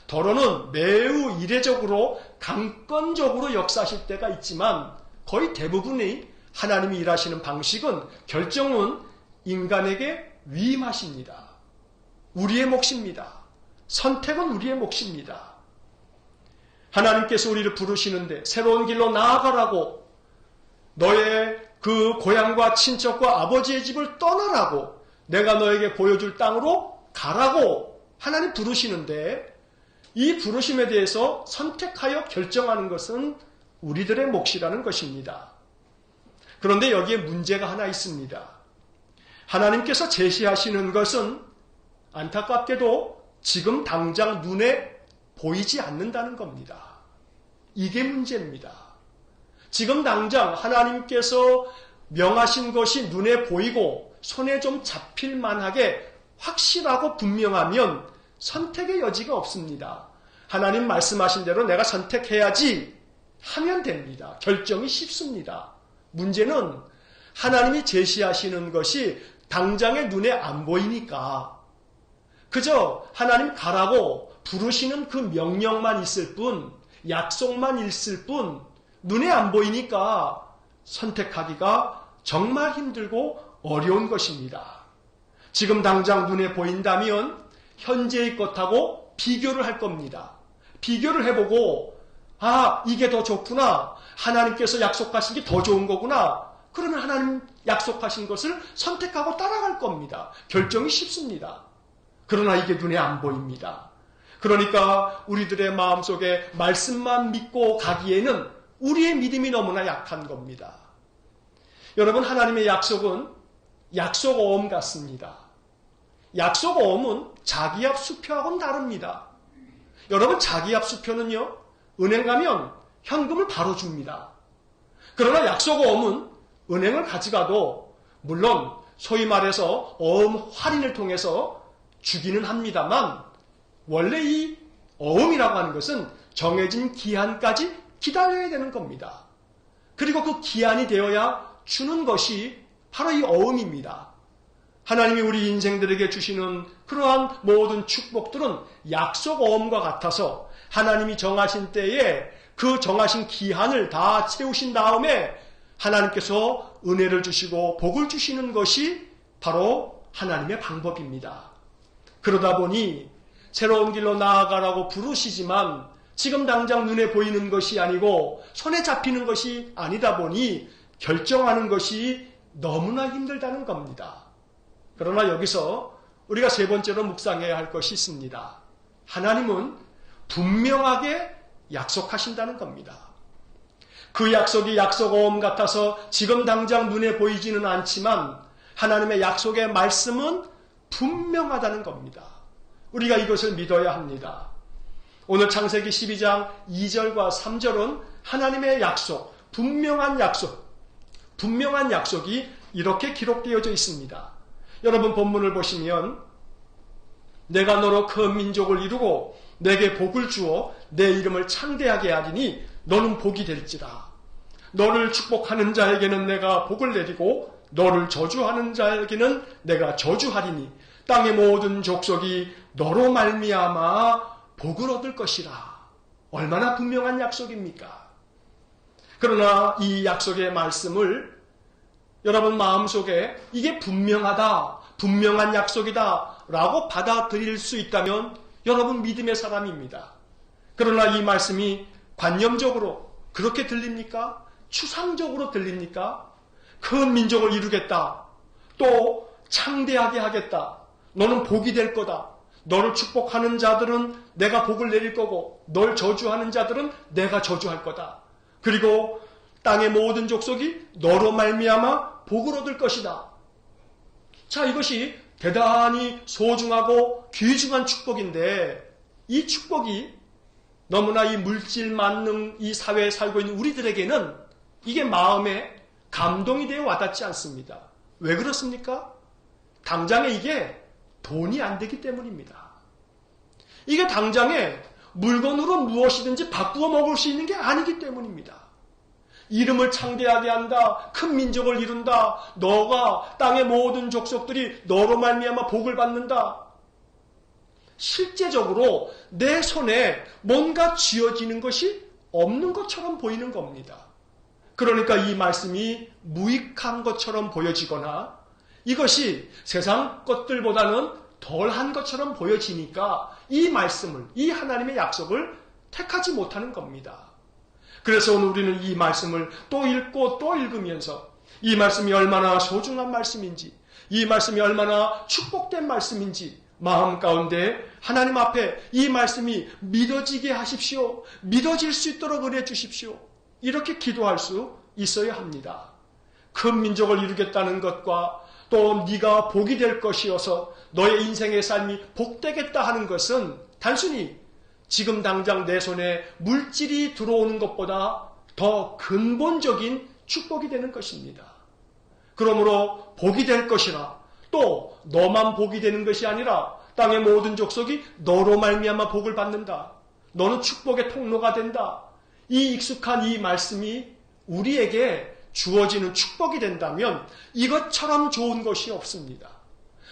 더러는 매우 이례적으로 강권적으로 역사하실 때가 있지만 거의 대부분의 하나님이 일하시는 방식은 결정은 인간에게 위임하십니다. 우리의 몫입니다. 선택은 우리의 몫입니다. 하나님께서 우리를 부르시는데 새로운 길로 나아가라고 너의 그 고향과 친척과 아버지의 집을 떠나라고 내가 너에게 보여줄 땅으로 가라고 하나님 부르시는데 이 부르심에 대해서 선택하여 결정하는 것은 우리들의 몫이라는 것입니다. 그런데 여기에 문제가 하나 있습니다. 하나님께서 제시하시는 것은 안타깝게도 지금 당장 눈에 보이지 않는다는 겁니다. 이게 문제입니다. 지금 당장 하나님께서 명하신 것이 눈에 보이고 손에 좀 잡힐 만하게 확실하고 분명하면 선택의 여지가 없습니다. 하나님 말씀하신 대로 내가 선택해야지 하면 됩니다. 결정이 쉽습니다. 문제는 하나님이 제시하시는 것이 당장의 눈에 안 보이니까 그저 하나님 가라고 부르시는 그 명령만 있을 뿐, 약속만 있을 뿐 눈에 안 보이니까 선택하기가 정말 힘들고 어려운 것입니다. 지금 당장 눈에 보인다면 현재의 것하고 비교를 할 겁니다. 비교를 해보고 이게 더 좋구나. 하나님께서 약속하신 게 더 좋은 거구나. 그러면 하나님 약속하신 것을 선택하고 따라갈 겁니다. 결정이 쉽습니다. 그러나 이게 눈에 안 보입니다. 그러니까 우리들의 마음속에 말씀만 믿고 가기에는 우리의 믿음이 너무나 약한 겁니다. 여러분, 하나님의 약속은 약속어음 같습니다. 약속어음은 자기 앞 수표하고는 다릅니다. 여러분, 자기 앞 수표는요, 은행 가면 현금을 바로 줍니다. 그러나 약속어음은 은행을 가져가도 물론 소위 말해서 어음 할인을 통해서 주기는 합니다만 원래 이 어음이라고 하는 것은 정해진 기한까지 기다려야 되는 겁니다. 그리고 그 기한이 되어야 주는 것이 바로 이 어음입니다. 하나님이 우리 인생들에게 주시는 그러한 모든 축복들은 약속 어음과 같아서 하나님이 정하신 때에 그 정하신 기한을 다 채우신 다음에 하나님께서 은혜를 주시고 복을 주시는 것이 바로 하나님의 방법입니다. 그러다 보니 새로운 길로 나아가라고 부르시지만 지금 당장 눈에 보이는 것이 아니고 손에 잡히는 것이 아니다 보니 결정하는 것이 너무나 힘들다는 겁니다. 그러나 여기서 우리가 세 번째로 묵상해야 할 것이 있습니다. 하나님은 분명하게 약속하신다는 겁니다. 그 약속이 약속어음 같아서 지금 당장 눈에 보이지는 않지만 하나님의 약속의 말씀은 분명하다는 겁니다. 우리가 이것을 믿어야 합니다. 오늘 창세기 12장 2절과 3절은 하나님의 약속, 분명한 약속이 이렇게 기록되어져 있습니다. 여러분 본문을 보시면 내가 너로 큰 민족을 이루고 내게 복을 주어 내 이름을 창대하게 하리니 너는 복이 될지라. 너를 축복하는 자에게는 내가 복을 내리고 너를 저주하는 자에게는 내가 저주하리니 땅의 모든 족속이 너로 말미암아 복을 얻을 것이라. 얼마나 분명한 약속입니까? 그러나 이 약속의 말씀을 여러분 마음속에 이게 분명한 약속이다 라고 받아들일 수 있다면 여러분 믿음의 사람입니다. 그러나 이 말씀이 관념적으로 그렇게 들립니까? 추상적으로 들립니까? 큰 민족을 이루겠다. 또 창대하게 하겠다. 너는 복이 될 거다. 너를 축복하는 자들은 내가 복을 내릴 거고 널 저주하는 자들은 내가 저주할 거다. 그리고 땅의 모든 족속이 너로 말미암아 복을 얻을 것이다. 자, 이것이 대단히 소중하고 귀중한 축복인데 이 축복이 너무나 이 물질 만능 이 사회에 살고 있는 우리들에게는 이게 마음에 감동이 되어 와닿지 않습니다. 왜 그렇습니까? 당장에 이게 돈이 안 되기 때문입니다. 이게 당장에 물건으로 무엇이든지 바꾸어 먹을 수 있는 게 아니기 때문입니다. 이름을 창대하게 한다. 큰 민족을 이룬다. 너가 땅의 모든 족속들이 너로 말미암아 복을 받는다. 실제적으로 내 손에 뭔가 쥐어지는 것이 없는 것처럼 보이는 겁니다. 그러니까 이 말씀이 무익한 것처럼 보여지거나 이것이 세상 것들보다는 덜한 것처럼 보여지니까 이 말씀을, 이 하나님의 약속을 택하지 못하는 겁니다. 그래서 오늘 우리는 이 말씀을 또 읽고 또 읽으면서 이 말씀이 얼마나 소중한 말씀인지, 이 말씀이 얼마나 축복된 말씀인지 마음 가운데 하나님 앞에 이 말씀이 믿어지게 하십시오. 믿어질 수 있도록 은혜 주십시오. 이렇게 기도할 수 있어야 합니다. 큰 민족을 이루겠다는 것과 또 네가 복이 될 것이어서 너의 인생의 삶이 복되겠다 하는 것은 단순히 지금 당장 내 손에 물질이 들어오는 것보다 더 근본적인 축복이 되는 것입니다. 그러므로 복이 될 것이라. 또 너만 복이 되는 것이 아니라 땅의 모든 족속이 너로 말미암아 복을 받는다. 너는 축복의 통로가 된다. 이 익숙한 이 말씀이 우리에게 주어지는 축복이 된다면 이것처럼 좋은 것이 없습니다.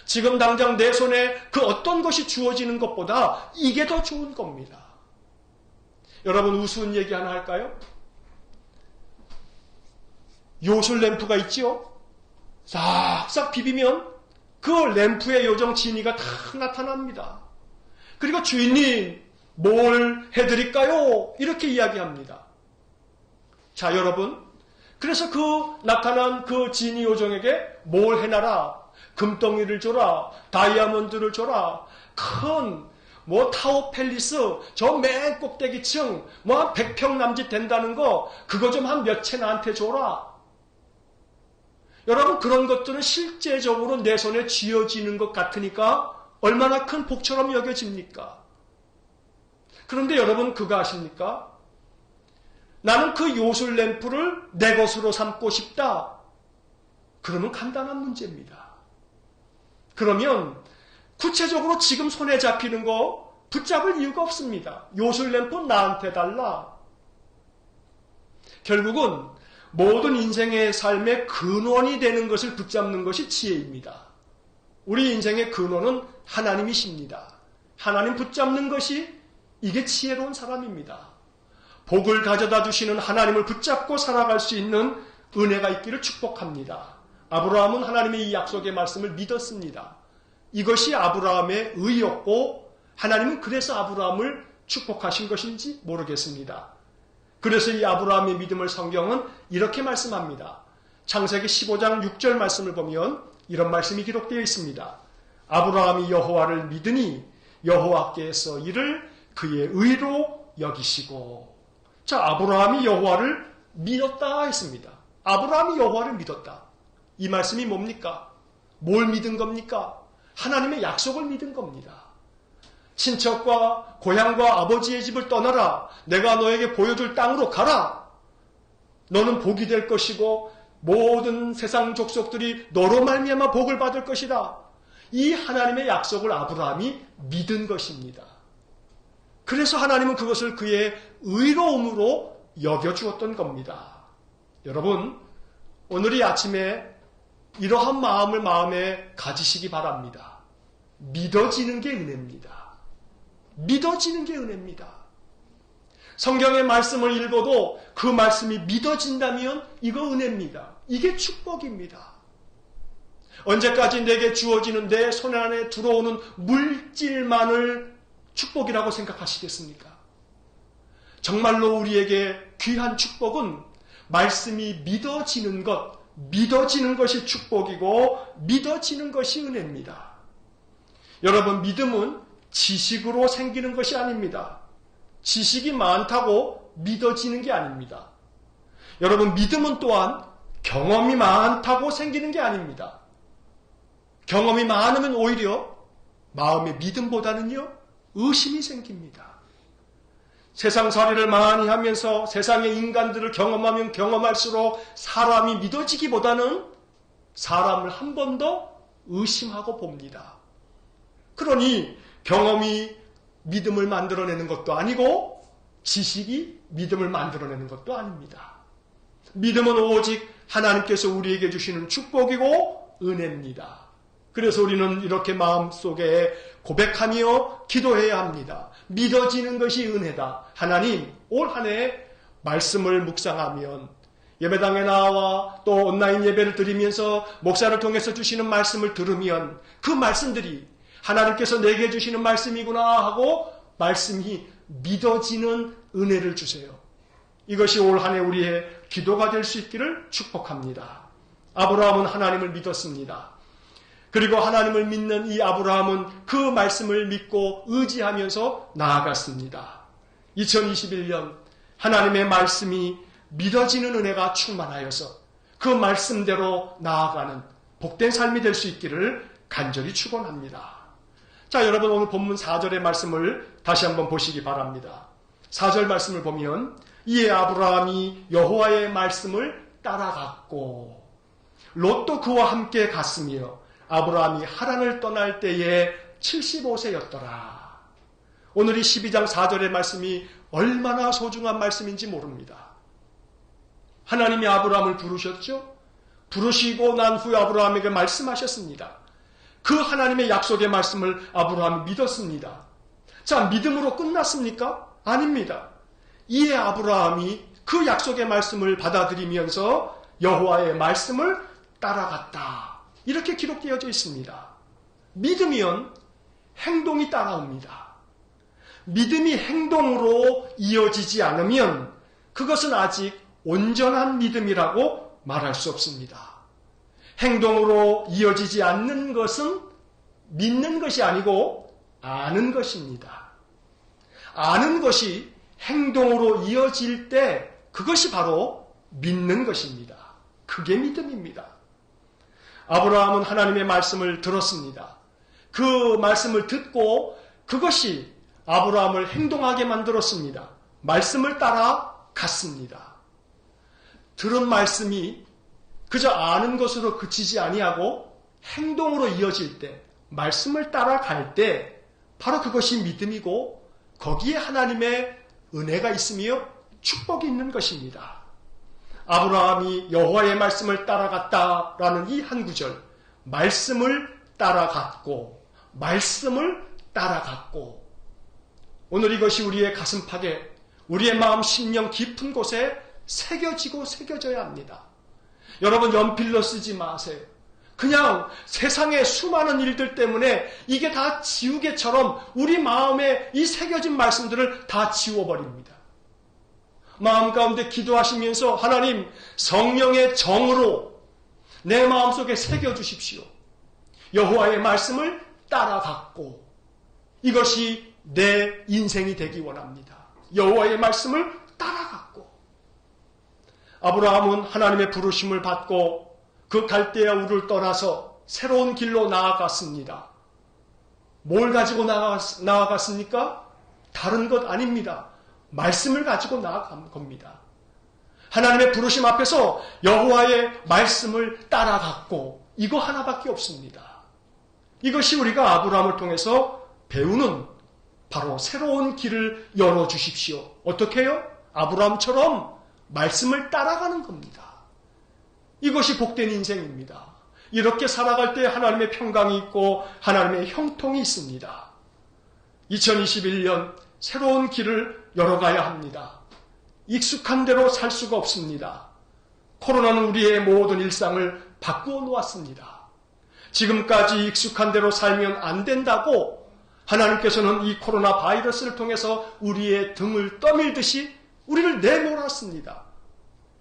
지금 당장 내 손에 그 어떤 것이 주어지는 것보다 이게 더 좋은 겁니다. 여러분, 우스운 얘기 하나 할까요? 요술 램프가 있지요? 싹싹 비비면 그 램프의 요정 지니가 다 나타납니다. 그리고 주인님, 뭘 해드릴까요? 이렇게 이야기합니다. 자, 여러분, 그래서 그 나타난 그 지니 요정에게 뭘 해놔라? 금덩이를 줘라, 다이아몬드를 줘라, 큰 타워 팰리스, 저 맨 꼭대기층, 한 100평 남짓 된다는 거, 그거 좀 한 몇 채 나한테 줘라. 여러분, 그런 것들은 실제적으로 내 손에 쥐어지는 것 같으니까 얼마나 큰 복처럼 여겨집니까? 그런데 여러분, 그거 아십니까? 나는 그 요술 램프를 내 것으로 삼고 싶다. 그러면 간단한 문제입니다. 그러면 구체적으로 지금 손에 잡히는 거 붙잡을 이유가 없습니다. 요술 램프 나한테 달라. 결국은 모든 인생의 삶의 근원이 되는 것을 붙잡는 것이 지혜입니다. 우리 인생의 근원은 하나님이십니다. 하나님 붙잡는 것이 이게 지혜로운 사람입니다. 복을 가져다 주시는 하나님을 붙잡고 살아갈 수 있는 은혜가 있기를 축복합니다. 아브라함은 하나님의 이 약속의 말씀을 믿었습니다. 이것이 아브라함의 의였고 하나님은 그래서 아브라함을 축복하신 것인지 모르겠습니다. 그래서 이 아브라함의 믿음을 성경은 이렇게 말씀합니다. 창세기 15장 6절 말씀을 보면 이런 말씀이 기록되어 있습니다. 아브라함이 여호와를 믿으니 여호와께서 이를 그의 의로 여기시고. 자, 아브라함이 여호와를 믿었다 했습니다. 아브라함이 여호와를 믿었다. 이 말씀이 뭡니까? 뭘 믿은 겁니까? 하나님의 약속을 믿은 겁니다. 친척과 고향과 아버지의 집을 떠나라. 내가 너에게 보여줄 땅으로 가라. 너는 복이 될 것이고 모든 세상 족속들이 너로 말미암아 복을 받을 것이다. 이 하나님의 약속을 아브라함이 믿은 것입니다. 그래서 하나님은 그것을 그의 의로움으로 여겨주었던 겁니다. 여러분, 오늘 이 아침에 이러한 마음을 마음에 가지시기 바랍니다. 믿어지는 게 은혜입니다. 믿어지는 게 은혜입니다. 성경의 말씀을 읽어도 그 말씀이 믿어진다면 이거 은혜입니다. 이게 축복입니다. 언제까지 내게 주어지는 내 손 안에 들어오는 물질만을 축복이라고 생각하시겠습니까? 정말로 우리에게 귀한 축복은 말씀이 믿어지는 것, 믿어지는 것이 축복이고 믿어지는 것이 은혜입니다. 여러분, 믿음은 지식으로 생기는 것이 아닙니다. 지식이 많다고 믿어지는 게 아닙니다. 여러분, 믿음은 또한 경험이 많다고 생기는 게 아닙니다. 경험이 많으면 오히려 마음의 믿음보다는요, 의심이 생깁니다. 세상살이를 많이 하면서 세상의 인간들을 경험하면 경험할수록 사람이 믿어지기보다는 사람을 한 번 더 의심하고 봅니다. 그러니 경험이 믿음을 만들어내는 것도 아니고 지식이 믿음을 만들어내는 것도 아닙니다. 믿음은 오직 하나님께서 우리에게 주시는 축복이고 은혜입니다. 그래서 우리는 이렇게 마음속에 고백하며 기도해야 합니다. 믿어지는 것이 은혜다. 하나님, 올 한 해 말씀을 묵상하면 예배당에 나와 또 온라인 예배를 드리면서 목사를 통해서 주시는 말씀을 들으면 그 말씀들이 하나님께서 내게 주시는 말씀이구나 하고 말씀이 믿어지는 은혜를 주세요. 이것이 올 한 해 우리의 기도가 될 수 있기를 축복합니다. 아브라함은 하나님을 믿었습니다. 그리고 하나님을 믿는 이 아브라함은 그 말씀을 믿고 의지하면서 나아갔습니다. 2021년 하나님의 말씀이 믿어지는 은혜가 충만하여서 그 말씀대로 나아가는 복된 삶이 될 수 있기를 간절히 축원합니다. 자, 여러분, 오늘 본문 4절의 말씀을 다시 한번 보시기 바랍니다. 4절 말씀을 보면 이에 아브라함이 여호와의 말씀을 따라갔고, 롯도 그와 함께 갔으며 아브라함이 하란을 떠날 때에 75세였더라. 오늘 이 12장 4절의 말씀이 얼마나 소중한 말씀인지 모릅니다. 하나님이 아브라함을 부르셨죠? 부르시고 난 후에 아브라함에게 말씀하셨습니다. 그 하나님의 약속의 말씀을 아브라함이 믿었습니다. 자, 믿음으로 끝났습니까? 아닙니다. 이에 아브라함이 그 약속의 말씀을 받아들이면서 여호와의 말씀을 따라갔다. 이렇게 기록되어져 있습니다. 믿으면 행동이 따라옵니다. 믿음이 행동으로 이어지지 않으면 그것은 아직 온전한 믿음이라고 말할 수 없습니다. 행동으로 이어지지 않는 것은 믿는 것이 아니고 아는 것입니다. 아는 것이 행동으로 이어질 때 그것이 바로 믿는 것입니다. 그게 믿음입니다. 아브라함은 하나님의 말씀을 들었습니다. 그 말씀을 듣고 그것이 아브라함을 행동하게 만들었습니다. 말씀을 따라 갔습니다. 들은 말씀이 그저 아는 것으로 그치지 아니하고 행동으로 이어질 때, 말씀을 따라갈 때 바로 그것이 믿음이고 거기에 하나님의 은혜가 있으며 축복이 있는 것입니다. 아브라함이 여호와의 말씀을 따라갔다라는 이 한 구절, 말씀을 따라갔고 말씀을 따라갔고, 오늘 이것이 우리의 가슴팍에, 우리의 마음 심령 깊은 곳에 새겨지고 새겨져야 합니다. 여러분, 연필로 쓰지 마세요. 그냥 세상의 수많은 일들 때문에 이게 다 지우개처럼 우리 마음에 이 새겨진 말씀들을 다 지워버립니다. 마음 가운데 기도하시면서 하나님, 성령의 정으로 내 마음속에 새겨주십시오. 여호와의 말씀을 따라갔고 이것이 내 인생이 되기 원합니다. 여호와의 말씀을 따라갔고. 아브라함은 하나님의 부르심을 받고 그 갈대아 우를 떠나서 새로운 길로 나아갔습니다. 뭘 가지고 나아갔습니까? 다른 것 아닙니다. 말씀을 가지고 나아간 겁니다. 하나님의 부르심 앞에서 여호와의 말씀을 따라갔고, 이거 하나밖에 없습니다. 이것이 우리가 아브라함을 통해서 배우는 바로 새로운 길을 열어주십시오. 어떻게 해요? 아브라함처럼 말씀을 따라가는 겁니다. 이것이 복된 인생입니다. 이렇게 살아갈 때 하나님의 평강이 있고 하나님의 형통이 있습니다. 2021년 새로운 길을 열어가야 합니다. 익숙한 대로 살 수가 없습니다. 코로나는 우리의 모든 일상을 바꾸어 놓았습니다. 지금까지 익숙한 대로 살면 안 된다고 하나님께서는 이 코로나 바이러스를 통해서 우리의 등을 떠밀듯이 우리를 내몰았습니다.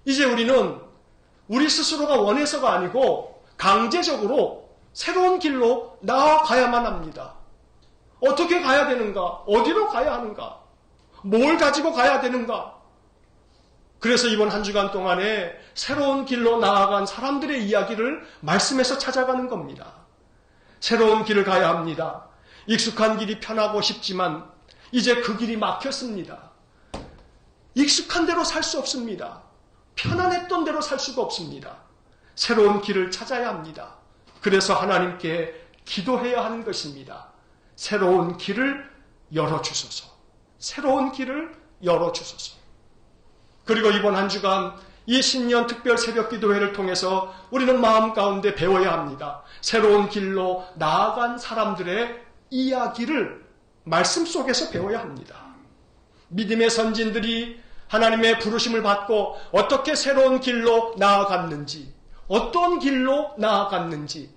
이제 우리는 우리 스스로가 원해서가 아니고 강제적으로 새로운 길로 나아가야만 합니다. 어떻게 가야 되는가? 어디로 가야 하는가? 뭘 가지고 가야 되는가? 그래서 이번 한 주간 동안에 새로운 길로 나아간 사람들의 이야기를 말씀에서 찾아가는 겁니다. 새로운 길을 가야 합니다. 익숙한 길이 편하고 싶지만 이제 그 길이 막혔습니다. 익숙한 대로 살 수 없습니다. 편안했던 대로 살 수가 없습니다. 새로운 길을 찾아야 합니다. 그래서 하나님께 기도해야 하는 것입니다. 새로운 길을 열어주소서. 새로운 길을 열어주소서. 그리고 이번 한 주간 이 신년 특별 새벽 기도회를 통해서 우리는 마음 가운데 배워야 합니다. 새로운 길로 나아간 사람들의 이야기를 말씀 속에서 배워야 합니다. 믿음의 선진들이 하나님의 부르심을 받고 어떻게 새로운 길로 나아갔는지, 어떤 길로 나아갔는지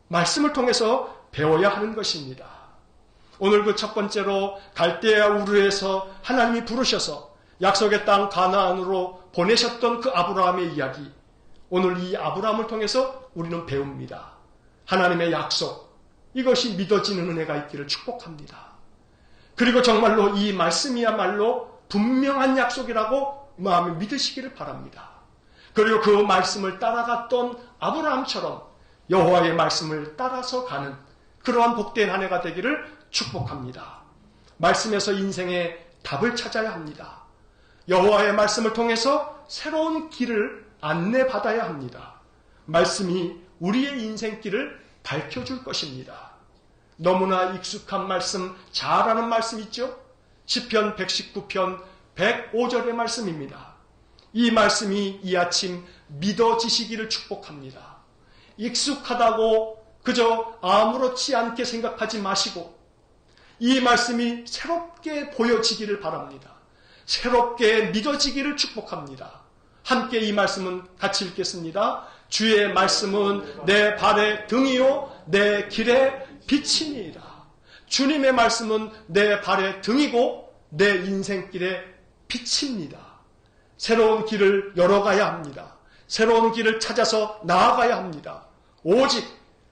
말씀을 통해서 배워야 하는 것입니다. 오늘 그 첫 번째로 갈대아 우르에서 하나님이 부르셔서 약속의 땅 가나안으로 보내셨던 그 아브라함의 이야기, 오늘 이 아브라함을 통해서 우리는 배웁니다. 하나님의 약속, 이것이 믿어지는 은혜가 있기를 축복합니다. 그리고 정말로 이 말씀이야말로 분명한 약속이라고 마음에 믿으시기를 바랍니다. 그리고 그 말씀을 따라갔던 아브라함처럼 여호와의 말씀을 따라서 가는 그러한 복된 한 해가 되기를 축복합니다. 말씀에서 인생의 답을 찾아야 합니다. 여호와의 말씀을 통해서 새로운 길을 안내받아야 합니다. 말씀이 우리의 인생길을 밝혀줄 것입니다. 너무나 익숙한 말씀, 잘 아는 말씀 있죠? 시편 119편 105절의 말씀입니다. 이 말씀이 이 아침 믿어지시기를 축복합니다. 익숙하다고 그저 아무렇지 않게 생각하지 마시고 이 말씀이 새롭게 보여지기를 바랍니다. 새롭게 믿어지기를 축복합니다. 함께 이 말씀은 같이 읽겠습니다. 주의 말씀은 내 발의 등이요 내 길의 빛이니이다. 주님의 말씀은 내 발의 등이고 내 인생길의 빛입니다. 새로운 길을 열어가야 합니다. 새로운 길을 찾아서 나아가야 합니다. 오직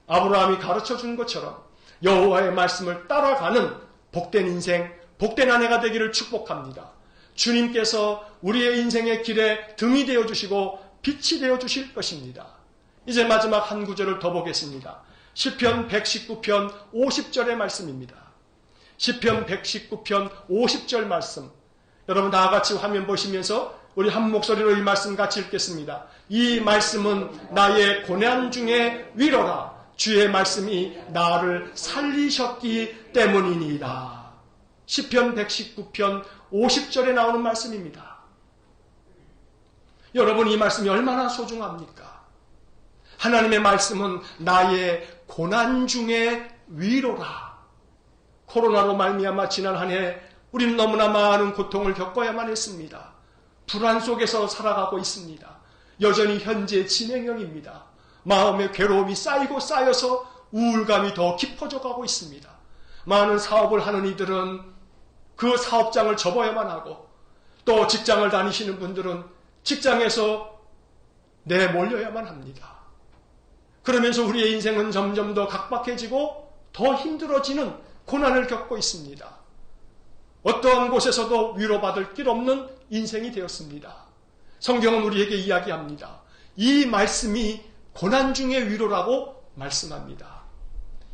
아브라함이 가르쳐준 것처럼 여호와의 말씀을 따라가는 복된 인생, 복된 아내가 되기를 축복합니다. 주님께서 우리의 인생의 길에 등이 되어주시고 빛이 되어주실 것입니다. 이제 마지막 한 구절을 더 보겠습니다. 시편 119편 50절의 말씀입니다. 시편 119편 50절 말씀. 여러분 다 같이 화면 보시면서 우리 한 목소리로 이 말씀 같이 읽겠습니다. 이 말씀은 나의 고난 중에 위로라. 주의 말씀이 나를 살리셨기 때문이니이다. 시편 119편 50절에 나오는 말씀입니다. 여러분 이 말씀이 얼마나 소중합니까? 하나님의 말씀은 나의 고난 중에 위로라. 코로나로 말미암아 지난 한 해 우리는 너무나 많은 고통을 겪어야만 했습니다. 불안 속에서 살아가고 있습니다. 여전히 현재 진행형입니다. 마음의 괴로움이 쌓이고 쌓여서 우울감이 더 깊어져 가고 있습니다. 많은 사업을 하는 이들은 그 사업장을 접어야만 하고 또 직장을 다니시는 분들은 직장에서 내몰려야만 합니다. 그러면서 우리의 인생은 점점 더 각박해지고 더 힘들어지는 고난을 겪고 있습니다. 어떠한 곳에서도 위로받을 길 없는 인생이 되었습니다. 성경은 우리에게 이야기합니다. 이 말씀이 고난 중의 위로라고 말씀합니다.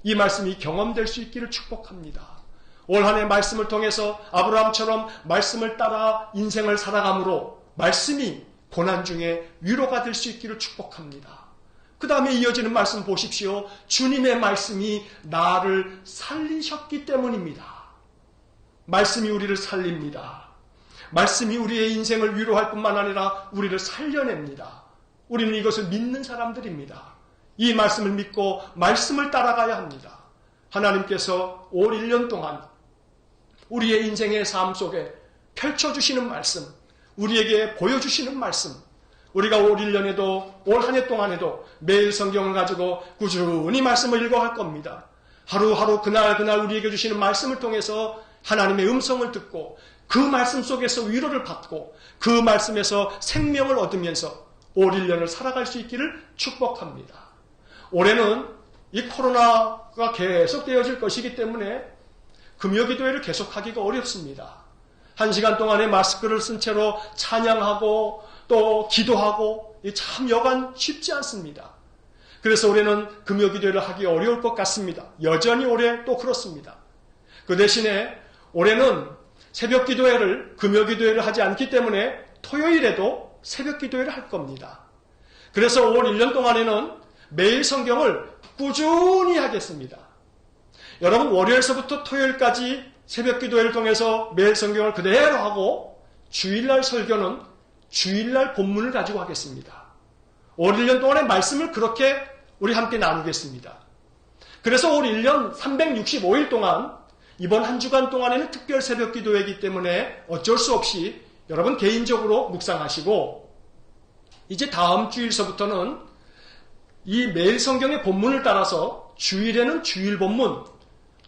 이 말씀이 경험될 수 있기를 축복합니다. 올 한 해 말씀을 통해서 아브라함처럼 말씀을 따라 인생을 살아감으로 말씀이 고난 중에 위로가 될 수 있기를 축복합니다. 그 다음에 이어지는 말씀 보십시오. 주님의 말씀이 나를 살리셨기 때문입니다. 말씀이 우리를 살립니다. 말씀이 우리의 인생을 위로할 뿐만 아니라 우리를 살려냅니다. 우리는 이것을 믿는 사람들입니다. 이 말씀을 믿고 말씀을 따라가야 합니다. 하나님께서 올 1년 동안 우리의 인생의 삶 속에 펼쳐주시는 말씀, 우리에게 보여주시는 말씀, 우리가 올 1년에도 올 한 해 동안에도 매일 성경을 가지고 꾸준히 말씀을 읽어갈 겁니다. 하루하루 그날 우리에게 주시는 말씀을 통해서 하나님의 음성을 듣고 그 말씀 속에서 위로를 받고 그 말씀에서 생명을 얻으면서 올 1년을 살아갈 수 있기를 축복합니다. 올해는 이 코로나가 계속 되어질 것이기 때문에 금요기도회를 계속하기가 어렵습니다. 1시간 동안의 마스크를 쓴 채로 찬양하고 또 기도하고 참 여간 쉽지 않습니다. 그래서 올해는 금요기도회를 하기 어려울 것 같습니다. 여전히 올해 또 그렇습니다. 그 대신에 올해는 새벽기도회를 금요기도회를 하지 않기 때문에 토요일에도 새벽기도회를 할 겁니다. 그래서 올 1년 동안에는 매일 성경을 꾸준히 하겠습니다. 여러분 월요일서부터 토요일까지 새벽기도회를 통해서 매일 성경을 그대로 하고 주일날 설교는 주일날 본문을 가지고 하겠습니다. 올 1년 동안의 말씀을 그렇게 우리 함께 나누겠습니다. 그래서 올 1년 365일 동안 이번 한 주간 동안에는 특별 새벽기도회이기 때문에 어쩔 수 없이 여러분 개인적으로 묵상하시고 이제 다음 주일서부터는 이 매일 성경의 본문을 따라서 주일에는 주일 본문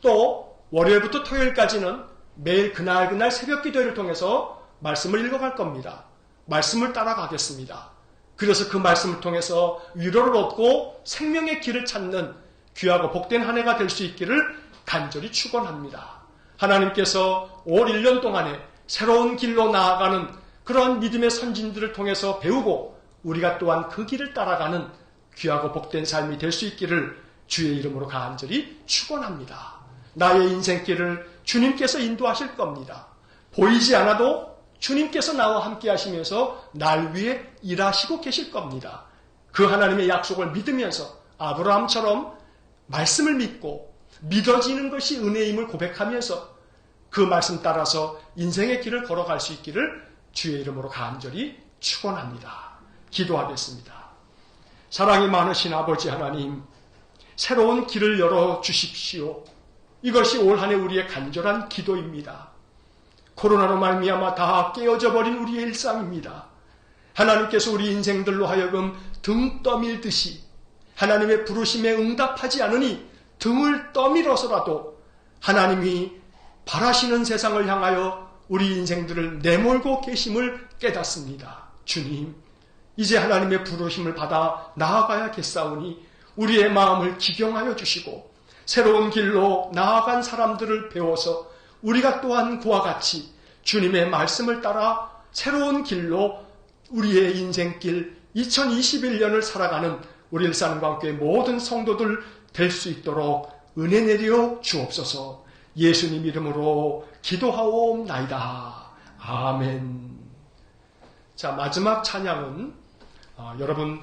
또 월요일부터 토요일까지는 매일 그날 새벽기도회를 통해서 말씀을 읽어갈 겁니다. 말씀을 따라가겠습니다. 그래서 그 말씀을 통해서 위로를 얻고 생명의 길을 찾는 귀하고 복된 한 해가 될 수 있기를 간절히 축원합니다. 하나님께서 올 1년 동안에 새로운 길로 나아가는 그런 믿음의 선진들을 통해서 배우고 우리가 또한 그 길을 따라가는 귀하고 복된 삶이 될 수 있기를 주의 이름으로 간절히 축원합니다. 나의 인생길을 주님께서 인도하실 겁니다. 보이지 않아도 주님께서 나와 함께 하시면서 날 위해 일하시고 계실 겁니다. 그 하나님의 약속을 믿으면서 아브라함처럼 말씀을 믿고 믿어지는 것이 은혜임을 고백하면서 그 말씀 따라서 인생의 길을 걸어갈 수 있기를 주의 이름으로 간절히 축원합니다. 기도하겠습니다. 사랑이 많으신 아버지 하나님, 새로운 길을 열어주십시오. 이것이 올 한 해 우리의 간절한 기도입니다. 코로나로 말미암아 다 깨어져 버린 우리의 일상입니다. 하나님께서 우리 인생들로 하여금 등 떠밀듯이 하나님의 부르심에 응답하지 않으니 등을 떠밀어서라도 하나님이 바라시는 세상을 향하여 우리 인생들을 내몰고 계심을 깨닫습니다. 주님, 이제 하나님의 부르심을 받아 나아가야겠사오니 우리의 마음을 기경하여 주시고 새로운 길로 나아간 사람들을 배워서 우리가 또한 그와 같이 주님의 말씀을 따라 새로운 길로 우리의 인생길 2021년을 살아가는 우리 일산광교회 모든 성도들 될 수 있도록 은혜 내려 주옵소서. 예수님 이름으로 기도하옵나이다. 아멘. 자, 마지막 찬양은 여러분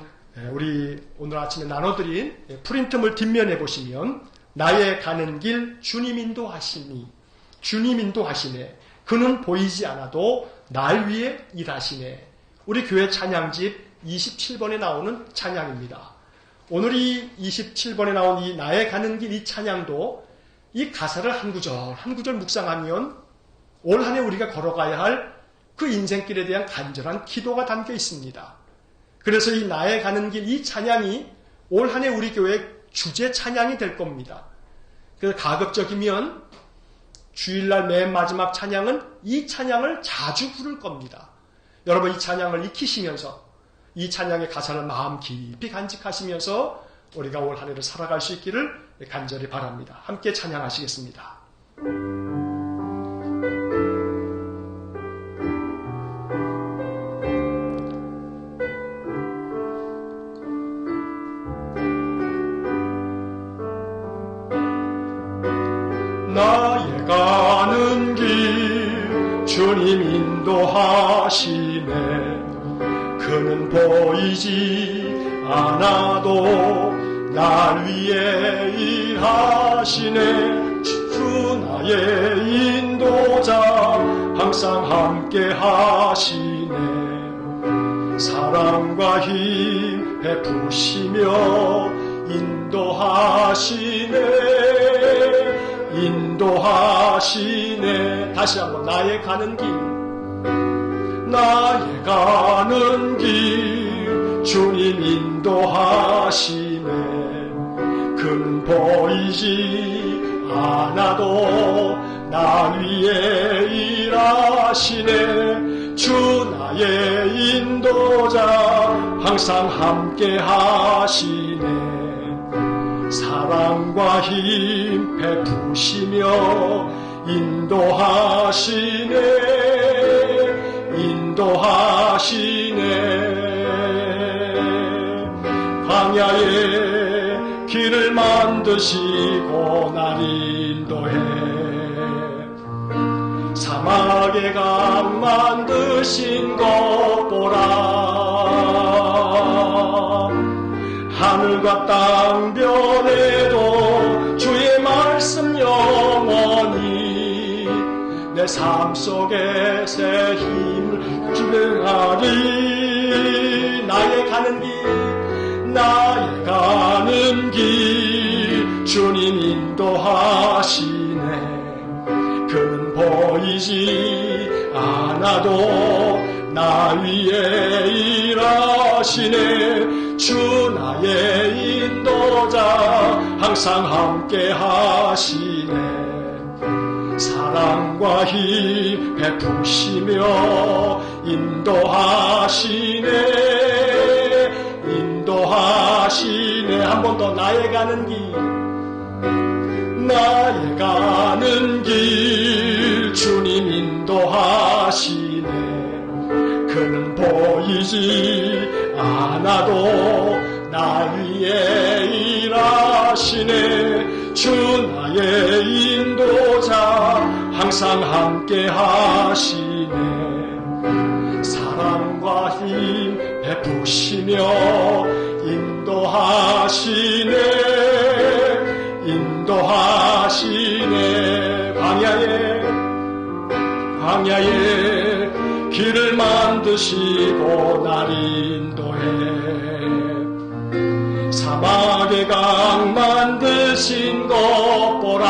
우리 오늘 아침에 나눠드린 프린트물 뒷면에 보시면 나의 가는 길 주님 인도하시니 주님 인도하시네 그는 보이지 않아도 날 위해 일하시네. 우리 교회 찬양집 27번에 나오는 찬양입니다. 오늘 이 27번에 나온 이 나의 가는 길 이 찬양도 이 가사를 한 구절 묵상하면 올 한 해 우리가 걸어가야 할 그 인생길에 대한 간절한 기도가 담겨 있습니다. 그래서 이 나의 가는 길 이 찬양이 올 한 해 우리 교회 주제 찬양이 될 겁니다. 그래서 가급적이면 주일날 맨 마지막 찬양은 이 찬양을 자주 부를 겁니다. 여러분 이 찬양을 익히시면서 이 찬양의 가사를 마음 깊이 간직하시면서 우리가 올 한 해를 살아갈 수 있기를 간절히 바랍니다. 함께 찬양하시겠습니다.
나의 가는 길 주님 인도하시네 그는 보이지 않아도 날 위해 일하시네 주 나의 인도자 항상 함께 하시네 사랑과 힘 베푸시며 인도하시네 다시 한번 나의 가는 길 나의 가는 길 주님 인도하시네 그는 보이지 않아도 날 위해 일하시네 주 나의 인도자 항상 함께 하시네 사랑과 힘 베푸시며 인도하시네 광야에 길을 만드시고 날 인도해 사막에 강 만드신 것 보라 하늘과 땅 변해도 주의 말씀 영원히 내 삶 속에 새 힘을 주행하리 나의 가는 길 주님 인도하시네 그는 보이지 않아도 나 위에 일하시네 주 나의 인도자 항상 함께 하시네 사랑과 힘 베푸시며 인도하시네 한 번 더 나의 가는 길 주님 인도하시네 그는 보이지 않아도 나 위에 일하시네 주 나의 인도자 항상 함께 하시네 사랑과 힘 베푸시며 인도하시네 광야에 길을 만드시고 날 인도해 사막에 강 만드신 것 보라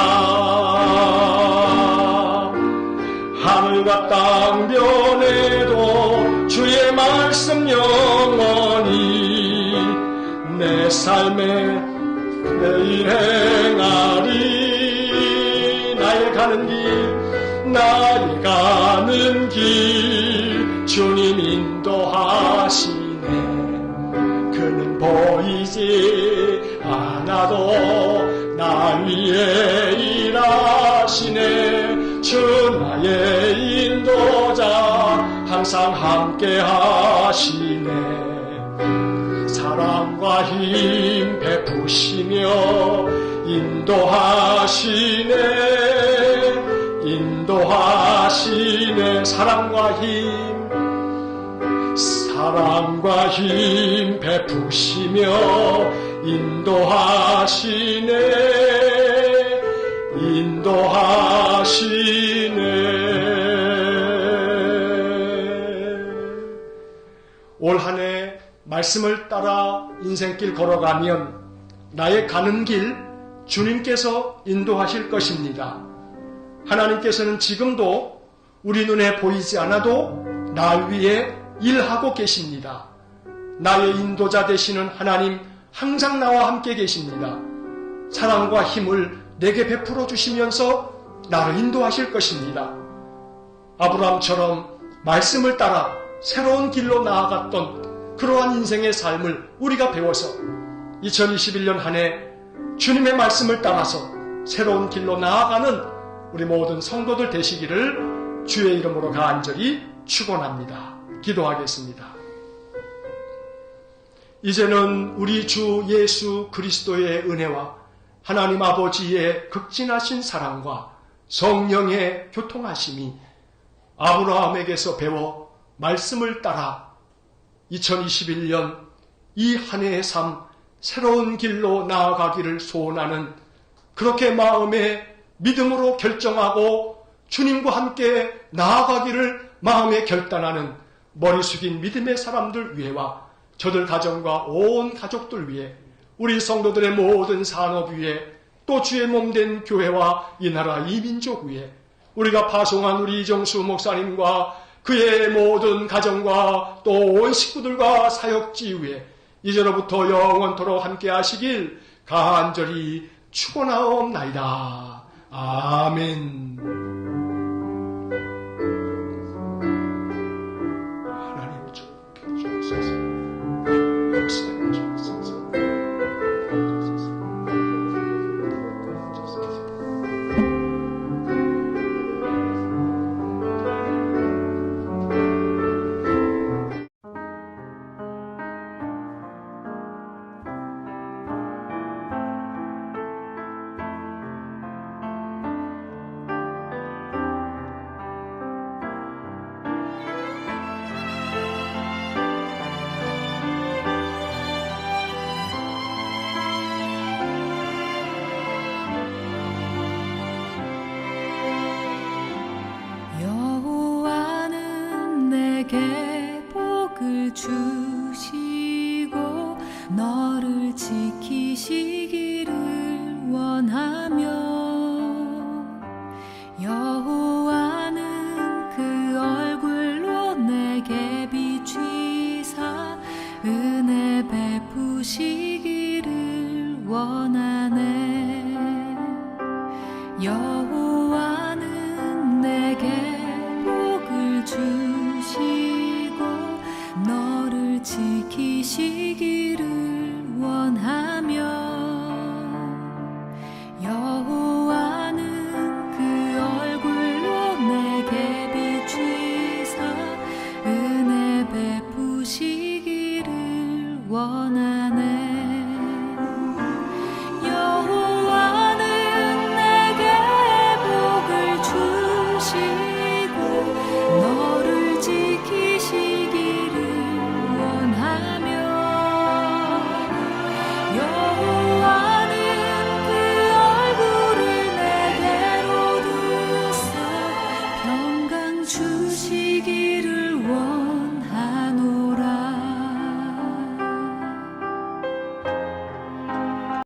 하늘과 땅 변해도 주의 말씀 영원히 내 삶에 매일 행하리 나의 가는 길 주님 인도하시네 그는 보이지 않아도 나 위에 일하시네 주 나의 인도자 항상 함께 하시네 사랑과 힘 베푸시며 인도하시네 사랑과 힘 베푸시며 인도하시네
올 한 해 말씀을 따라 인생길 걸어가면 나의 가는 길 주님께서 인도하실 것입니다. 하나님께서는 지금도 우리 눈에 보이지 않아도 날 위해 일하고 계십니다. 나의 인도자 되시는 하나님 항상 나와 함께 계십니다. 사랑과 힘을 내게 베풀어 주시면서 나를 인도하실 것입니다. 아브라함처럼 말씀을 따라 새로운 길로 나아갔던 그러한 인생의 삶을 우리가 배워서 2021년 한 해 주님의 말씀을 따라서 새로운 길로 나아가는 우리 모든 성도들 되시기를 주의 이름으로 간절히 축원합니다. 기도하겠습니다. 이제는 우리 주 예수 그리스도의 은혜와 하나님 아버지의 극진하신 사랑과 성령의 교통하심이 아브라함에게서 배워 말씀을 따라 2021년 이 한 해의 삶 새로운 길로 나아가기를 소원하는 그렇게 마음에 믿음으로 결정하고 주님과 함께 나아가기를 마음에 결단하는 머리 숙인 믿음의 사람들 위해와 저들 가정과 온 가족들 위해 우리 성도들의 모든 산업 위해 또 주의 몸된 교회와 이 나라 이 민족 위해 우리가 파송한 우리 이정수 목사님과 그의 모든 가정과 또 온 식구들과 사역지 위에 이제로부터 영원토록 함께 하시길 간절히 축원하옵나이다. 아멘. 하나님 주께 주옵소서. 역사해 주옵소서.
여호와는 내게 복을 주